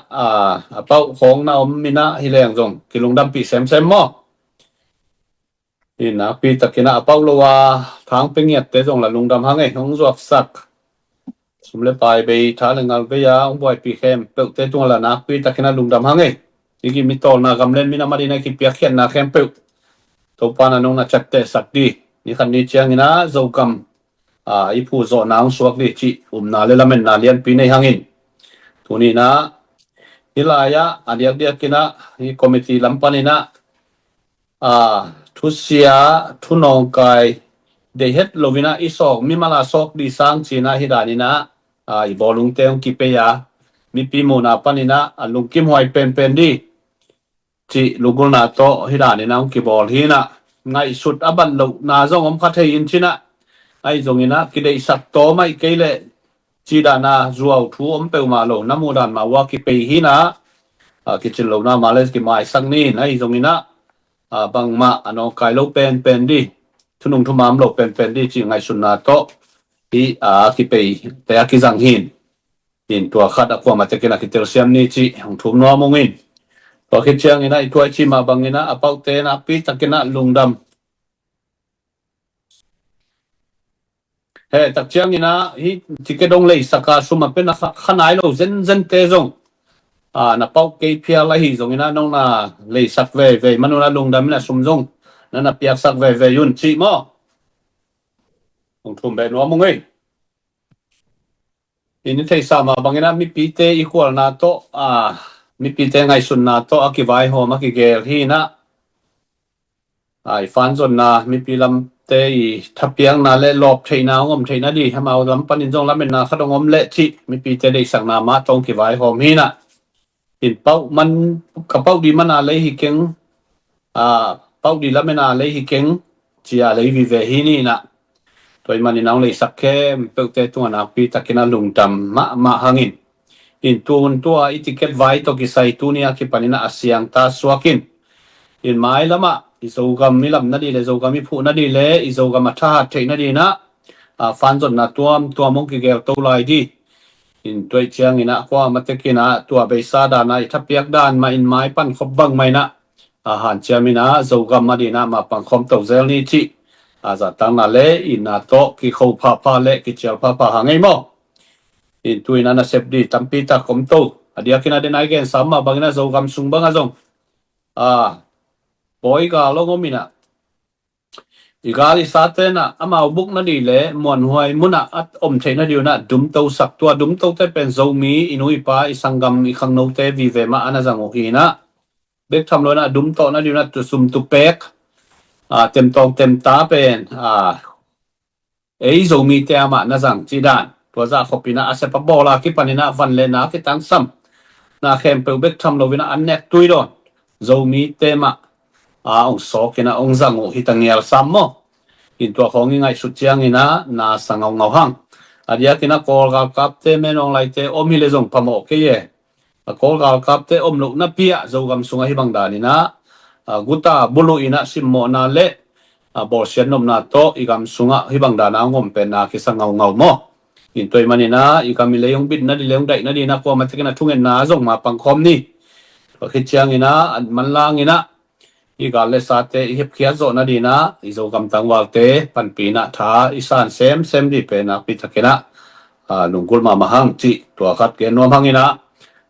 apau khong na om mina hi leng zong ki lung dam pi sem mo in na pi takina apau lo wa thang pengiat te zong la lung dam hang ai ong zuak sak sum le pai be tha le ngal be ya ong boy pi khem pe te tung la na pi takina lung dam hang ai ki mi tol na gam len mina marina ki pia khen na khem pe to pa na nong na chat te sak di ni khan ni chiang ina zogam i phu zo naung suak di chi na le lamen na lian pi nei hangin tuni na hilaya adiak dia kina hi committee lampanina thu sia thu nong kai de het lovina isok mi mala sok di sang china hidanina i bolung teong ki pe ya mi pi mo na panina alung kim hoi pen di chi lugul na to hidanina ki bol hina ngai sut aban lo na zong om kha thei in china ai zong ina ki dei sak to mai ke le chi dana zuaw thu om pe ma lo namu dan ma wa ki pe hina ki chin lo na ma les ki mai sang ni ai zong ina bang ma ano kai lo pen di thunung thumam lo pen di chi ngai sun na to i ki pe te ki zang hin in tua khat akwa ma te kina ki tel siam ni chi hong thum no mongin to ki chiang ina i tuai chi ma bangina apau te na pi takina lungdam he tak chiang ina hi tikedong lei saka suma pe na khanai lo zen te zong na pau ke pia la hi zong ina nong na lei sak ve manuna lungdam na sum zong na piak sak ve yun chi mo hong thum be no mongei in thei sama bangina mi pi te equal na to mi pi te ngai sun na to akivai ho ma ki gel hi na ai fan zon na mi pi lam te i thapiang na le lop theina ngom theina di hamau lam panin jong lam na khadong om le chi mi pi te dei sang na ma tong ki vai hom hi na in pau man ka pau di mana le hi keng pau di lam na le hi keng chia le vi ve hi ni na toy mani nang le sak khem pe te tu na pi takina lung tam ma hangin in tun tua itiket vai to ki sai tu nia ki panina asyang ta swakin in mai lama izogam milam na di le zogam mi phu na di le izogam atha the na di na fan zon na tuam mong ki gel to lai di in toy chiang ina kwa matekina tua be sa da na thapiak dan ma in mai pan khop bang mai na han chiamina zogam ma di na ma pang khom to zel ni chi za tang na le in na to ki kho pha le ki chal pha hangai mo in tuina na sep di tampi ta kom to adia kina den again sama bangina zogam sung bang azong boy ga lo ngomina igali sate na amau buk na di le mon huai muna at the na diu na dum to sak tua dum to te pen zomi inui pa isangam i khang no te vi ve ma ana zango hi na bek tham lo na dum to na diu na tu sum tu pek tem tong tem ta pen ei zomi te ama na zang chi dan tua za khopina ase pa bola ki panina van le na ki tang sam na khem pe bek tham lo vina an nek tui don zomi te ma ong so kina ong zango hi tangial sam mo in tua khong ngai su chiang ina na sangau ngau hang adia kina kol gal kap te menong lai te om hi le zong pamo ke ye kol gal kap te om lo na pia zogam sunga hi bang dan ina guta bulu ina simmo na le bor sian nom na to igam sunga hi bang dan angom pe na ki sangau ngau mo in toy manina igam le yong bit na di leong dai na di na ko ma tikena thungen na zong ma pang khom ni khi chiang ina man lang ina igal le sate hip khia zo na di na izo gam tang wal te pan pi na tha isan sem di pe na pi thakena nungul ma mahang chi to khat ke nom hangina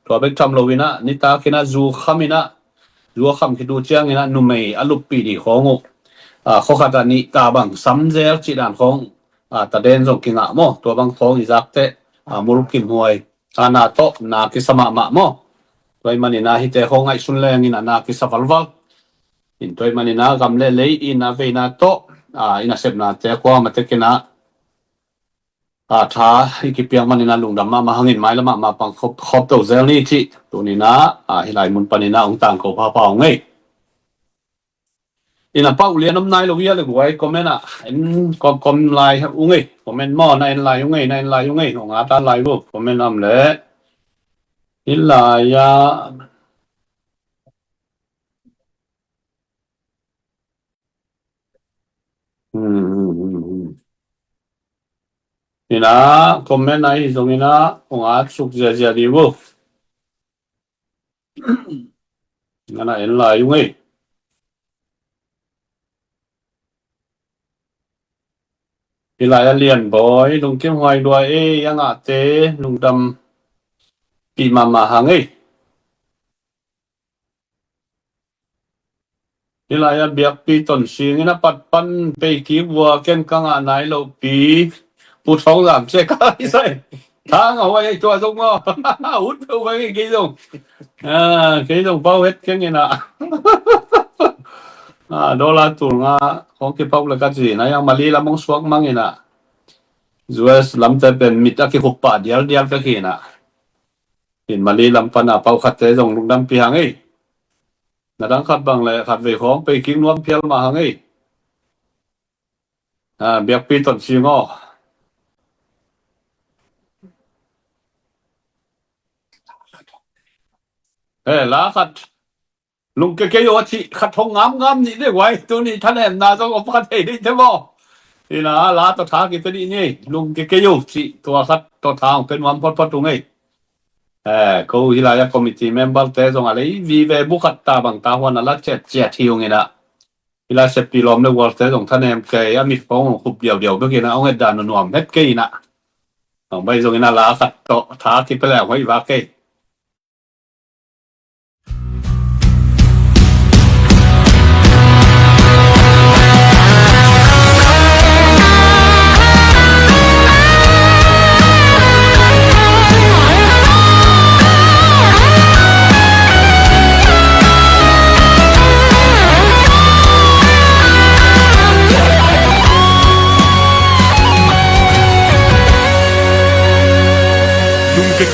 to bek tham lowina nita kina zu khamina zu kham ki du chiang ina nu mei alup pi di khongu kho khata ni ta bang sam zel chi dan khong ta den zo kinga mo to bang khong izak te mul kim huai ana to na ki sama ma mo toy manina hi te khong ai sun leng ina na ki savalwal in toy manina gam le le ina ve na to ina sep na te kwa ma te kina tha ikipiang manina lungdam ma hangin mai lama ma pang khop to zel ni chi tunina hilai mun panina ong tang ko pa ngai ina pa ulian om nai lo ya le guai comment en kom lai ungai comment mo nai lai ungai ong ata lai bu comment am le ilaya ina comment nai zongina ong at suk ja di bu ngana en lai ungai ilaya lian boy lung kim hoai dua yang ate lung dam pi mama hangai ilaya biak pi ton sing ina pat pan pe ki bua ken kanga nai lo pi pu thong lam che kai sai thang ở ngoài cho giống ngò hút đâu với cái dùng cái dùng bao hết cái gì nè đô la tủ nga không cái bao là cái gì nãy yang Mali làm mong suak mang gì nè US làm tới bên mít cái hộp bát dial cái gì nè in Mali làm pan bao khát tới dùng lúc đâm pi hàng ấy là đang khát bằng lại khát về khómไปkinh nuông phiêu mà hàng ấy biak pi tuần xi ngò lá khát lùng cái yo chị khát thông ngắm nhỉ đấy quay tôi đi thân em na trong ông khát thể đi thế bộ thì là lá tôi thả cái tôi đi nhỉ lùng cái yo chị tôi khát tôi thả ông bên mắm pot tung ấy câu thì là committee member thế rồi lấy vì về bút khát ta bằng ta hoàn là chết thiêu nghe nè thì là sẽ bị lom được world thế rồi thân em cái amit phong khúc điều bây giờ ông ấy đàn nuông hết cái nè ông bây giờ cái là khát tôi thả cái bên này quay vào cái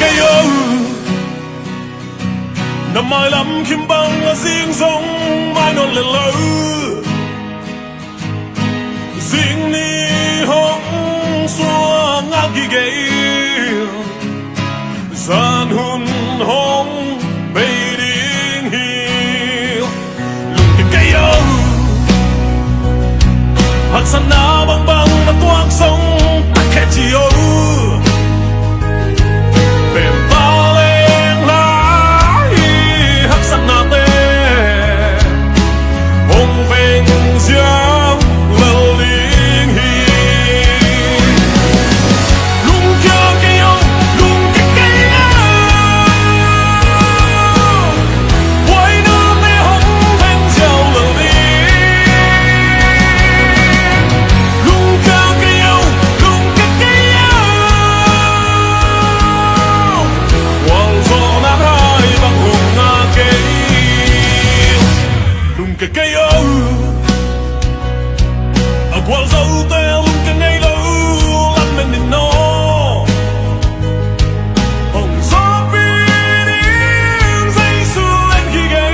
cái yêu nằm mai lắm kim băng là riêng giống mai non lên lỡ riêng ni hong xua ngã kỳ ghê gian hun hong bay điên hiu lùng cái yêu hạt san na băng băng là toang sông tắc khe chiều cái cây âu ở qual dấu te luôn cái ngày lâu lắm mình đến nó hồng gió biết đến dây xưa lên khi gây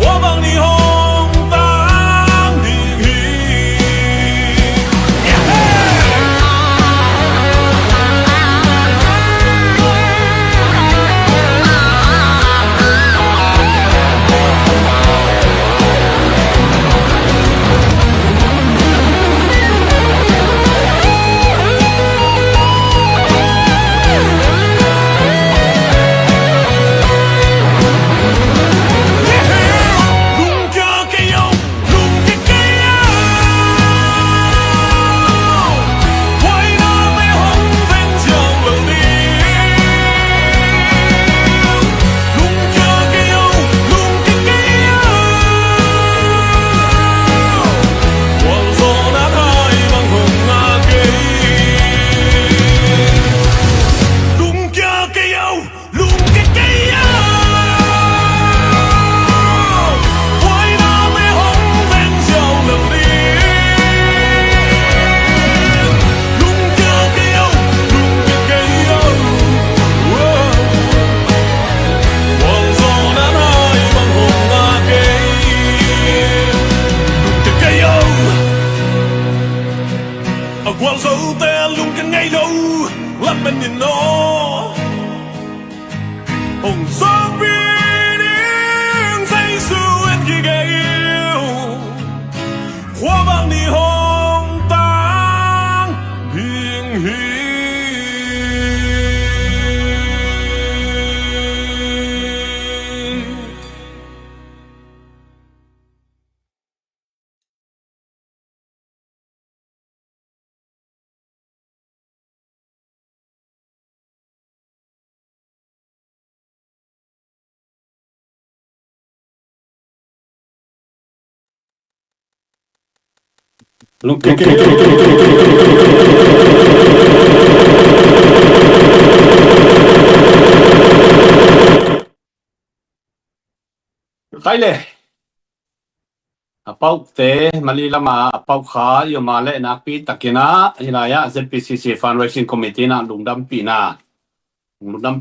hoa vàng đi hồng tan đi qual dấu te luôn cái ngày đâu lắm bên nhìn nó hồng gió biết đến dây xưa em khi gây hoa vàng đi hồng tan hiền hiền lúc cái lệ apau te malilama apau kha yomale na pi takina hilaya ZPCC fundraising committee na lungdam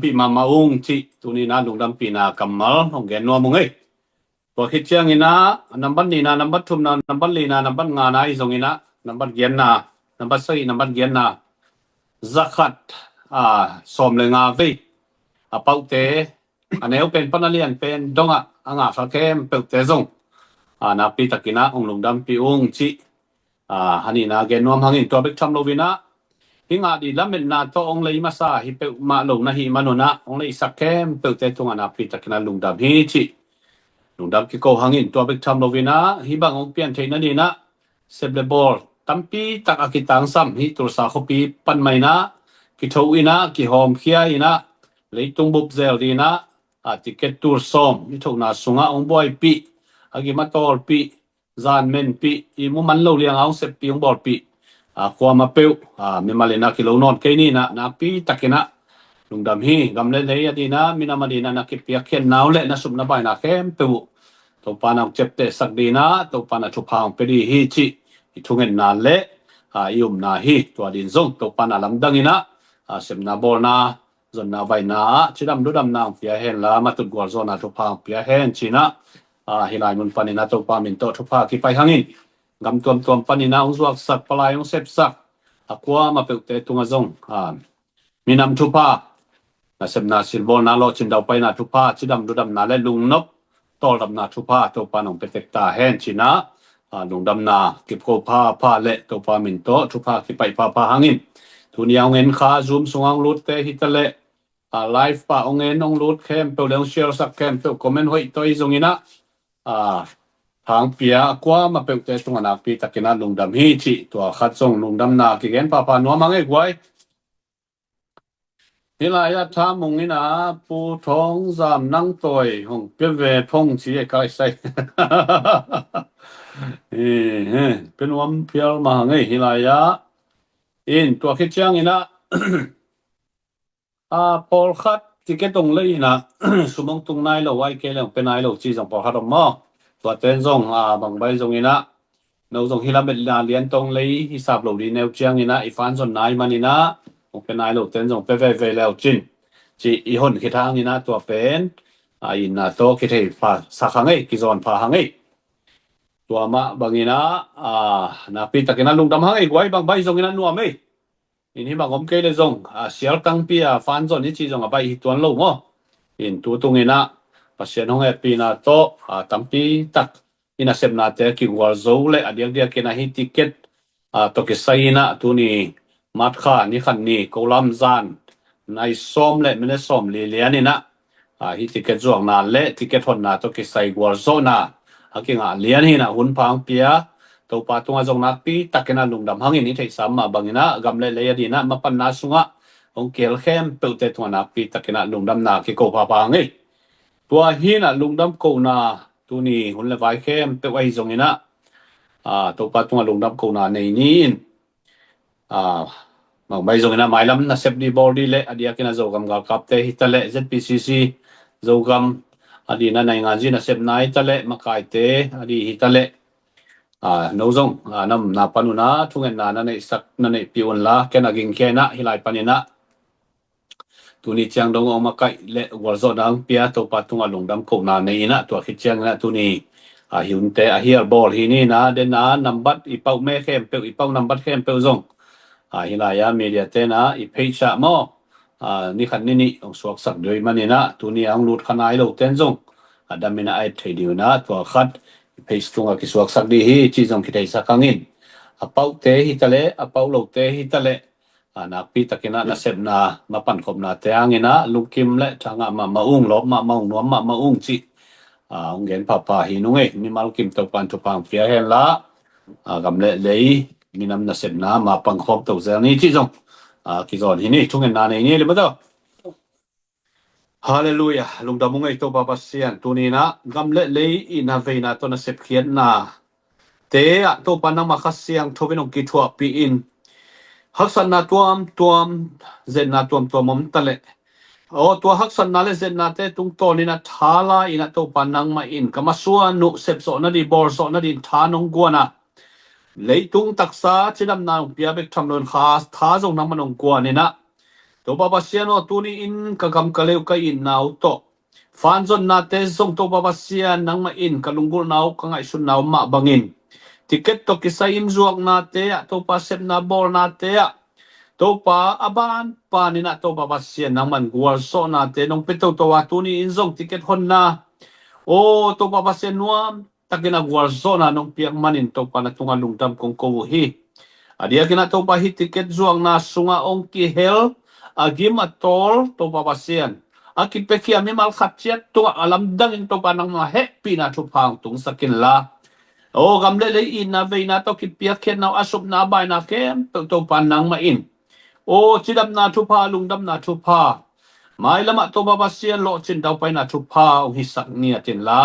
pi ma maung chi tunina lungdam pi na kamal honggen no mungai to khichiang ina number ni na number thum na number li na number nga na izong ina number gen na number sai number gen na zakat som le nga ve apau te aneu pen panalian pen donga anga fa kem pe te zong na pi takina ong lungdam pi ung chi hani na gen nom hangin to bek tham lovina hinga di lamen na to ong lei masa hi pe ma lo na hi manona ong lei sakem pe te tunga na pi takina lungdam hi chi lungdam ki ko hangin to bek tham lovina hi bang ong pian theina ni na seble ball tampi tak akitang sam hi tur sa khopi pan mai na ki tho ina ki hom khia ina leitung bup zel dina ticket tur som mi tho na sunga ong boy pi agi matol pi zan men pi i mu man lo liang ong sep pi ong bol pi kwa ma peu mi malena ki lo non ke ni na pi takina lungdam hi gamle le adina mina madina na ki pia khen naw le na sum na bai na kem peu to panang chepte sakdina to pana thupang pedi hi chi i thungen na le yum na hi to din zong to pana lamdangina semna bol na zon na vai na chidam dudam na pia hen la matut gol zona thupang pia hen china hilai mun panina to pa min to thupa ki pai hangin gam tuam panina ung zuak sak palai ung sep sak akwa ma peute tunga zong minam thupa na semna silbol na lo chin dau pai na thupa chidam dudam na le lung nop tol dam na thupa to panong petek ta hen china lung dam na kip ko pa le to pa min to thupa ki pai pa hangin tuniang en kha zoom sungang lut te hitale live pa ongen ong lut kem pe leong share sak kem pe comment hoi toi zongina hang pia kwa ma pe te tunga na pi takina lungdam hi chi to khat song lungdam na ki gen pa no mangai gwai hilaya tha mungina pu thong zam nang toi hong pe ve phong chi e kai sai penwam pial ma ngai hilaya in to khichang ina pol khat ticket tong lei na sumong tung nai lo wai ke leng penai lo chi jong pa ha dom mo tua ten jong bang bai jong ina no jong hilam na lian tong lei hisap lo di neu chiang ina ifan jon nai manina ong penai lo ten jong pe ve leo chin chi I hon ki thang ina tua pen in na to ki thei pa sa khang ei ki zon pa hang ei tua ma bangina na pi takina lung dam hang ei gwai bang bai jong ina nuam ei in hi bang om ke le jong sial kang pi fan jon ni chi jong bai hi tuan lo mo in tu tung ina pasien hong e pi na to tampi tak ina sep na te ki war zo le adiak dia ke na hi ticket to ke sai na tu ni mat kha ni khan ni kolam zan nai som le mene som li lian ina hi ticket zuang na le ticket hon na to ke sai war zo na hakinga lian hi na hun phang pia to pa tunga jong na pi takena lungdam hangin ni thei sam ma bangina gamle le ya dina mapan na sunga ong kel khem pe te tunga na pi takena lungdam na ki ko pa pa ngai tua hi na lungdam ko na tu ni hun le vai khem pe wai jong ina to pa tunga lungdam ko na nei nin mang bai jong ina mailam na sep di body le adia kina Zogam ga kap te hitale ZPCC Zogam adi na nai nga ji na sep nai tale makai te adi hitale no zong nam na panuna thungen na nei sak na nei piun la kena ging kena hilai panina tuni chiang dong oma kai le warzo dang pia to patunga lungdam ko na nei na to khi chiang na tuni hiun te hier ball hi ni na den na number I pau me khem pe I pau number khem pe zong hilaya media te na I page cha mo ni khan ni ni ong suak sak doi manina tuni ang lut khanai lo ten zong adamina ai thei diu na to khat page tunga ki suak sak di hi chi jong ki thei sakangin apau te hi tale apau lo te hi tale na pi takina na sep na mapan khop na te angina lukim le thanga ma maung lo ma maung no ma maung chi ong gen papa hi nu nge ni mal kim to pan to pang pia hen la gam le lei minam na sep na ma pang khop to zel ni chi jong ki zon hi ni thungen na nei ni le ma do Hallelujah lung da mungai to baba sian tunina gam le lei ina veina to na sep khian na te to panang makasiang thobinong ki thua pi in haksan na tuam zen na tuam mom tale o tua haksan na le zen na te tung to ni na thala ina to panang ma in kamasua nu sep so na di bor so na di thanong guana leitung taksa chinam na pia bek thamlon khas tha jong nang manong guani na to baba siano tuni in kagam kaleu ka in naw to fanzon na te zong to baba sian nang ma in kalungul naw kangai sun naw ma bangin ticket to kisayim zuak na te to pa sep na bol na te to pa aban pa ni na to baba sian nang man gual so na te nong pito to wa tuni in zong ticket hon na o to baba sian nuam takina gual so na nong piak manin to pa na tunga lungdam kong ko hi adia kina to pa hi ticket zuak na sunga ong ki hel agim atol to baba sian akipeki ami mal khatchet to alam dang in to pa nang ma happy na thu phang tung sakin la o gamle le in na ve na to ki pia khen na asup na bai na kem to pan nang ma in o chidam na thu pha lungdam na thu pha mai lama to baba sian lo chin dau pai na thu pha o hi sak nia tin la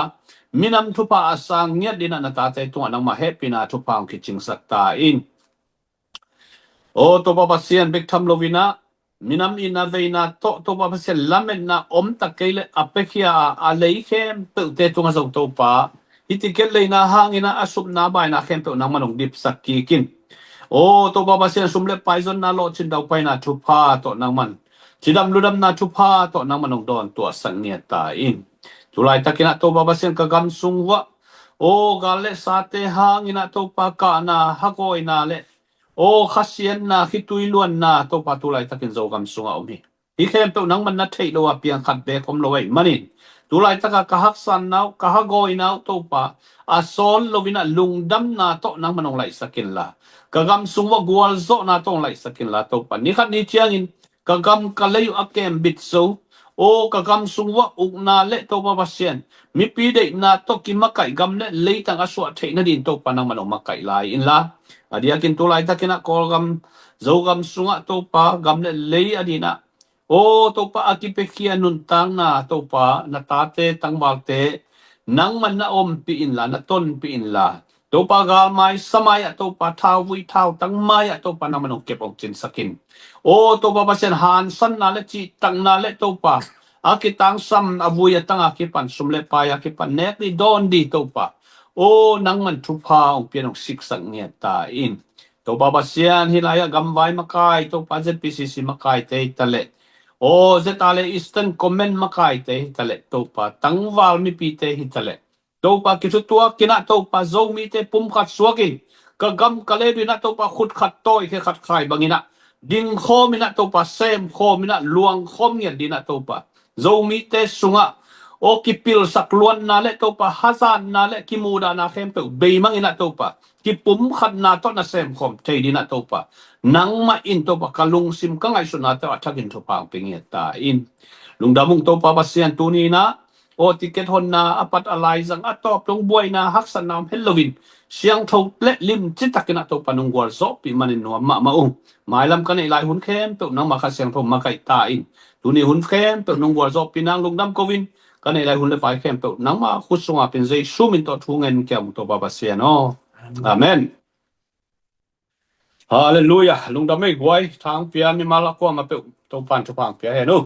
minam thu pha asang nia dina na ta te to nang ma happy na thu pha ki ching sak ta in o to baba sian bek tham lovina minam ina ve na to baba sian lamen na om takele apekia a lei khem pe te to nga to pa itiket le na hangina asup na bai na khem pe nang manong dip sakki kin o to baba sian sumle paizon na lo chin dau pai na thu pha to nang man chidam ludam na thu pha to nang manong don to sang nia ta in tulai takina to baba sian ka gam sungwa o gale sate hangina to pa ka na hakoi na le o khasian na khitui luan na to pa tulai takin Zogam sunga omi hi khem pe nang man na thei lo a piang khat be kom lo wai manin tulai taka kahak san nau kahagoi nau to pa asol lovina lungdam na to nang manong lai sakin la kagam sungwa gwal zo na to lai sakin la to pa ni khat ni chiang in kagam kalayu akem bit so o kagam sungwa ukna le to pa pasien mi pi de na to ki makai gam le leitang aswa thei na din to pa nang manong makai lai in la adia kin tulai takina kolgam Zogam sunga to pa gam le lei adina o to pa akipekia nun tang na to pa na tate tang balte nang man na om pi in la na ton pi in la to pa gal mai samaya to pa thau wi thau tang maya to pa na manong kep ok chin sakin o to pa pasen han san na le chi tang na le to pa akitang sam abuya tang akipan sumle pa akipan nek ni don di to pa o nang man thupa ong pianong siksang niya ta in to babasian hilaya gambay makai to pa ZPCC makai te tale o zetale Eastern Comment makai te tale to pa tangwal mi pi te hitale to pa kitutua kina to pa zo mi te pum khat suakin kagam kale bi na to pa khut khat toy ke khat khai bangina ding kho mi na to pa sem kho mi na luang khom ngia di na to pa zo mi te sunga o kipil sakluan na le to pa hazan na le kimuda na khem pe be mang ina to pa ki pum khat na to na sem khom thei di na to pa nang ma in to pa kalung sim ka ngai suna ta thakin to pa ping ta in lungdamung to pa pasian tu ni na o ticket hon na apat alai zang atop long boy na haksan nam Halloween siang thau le lim chitakina to panung gol so pi manin no ma maung mai lam kan ilai hun khem to nang ma kha siang thau ma kai ta in tu ni hun khem to nung gol so pinang lungdam kovin kan ilai hun le pai khem to nang ma khusunga pin zai sumin to thungen kyam to baba sian no amen hallelujah lungdam mai guai thang pian mi mala ko ma pe to pan to pang pia he no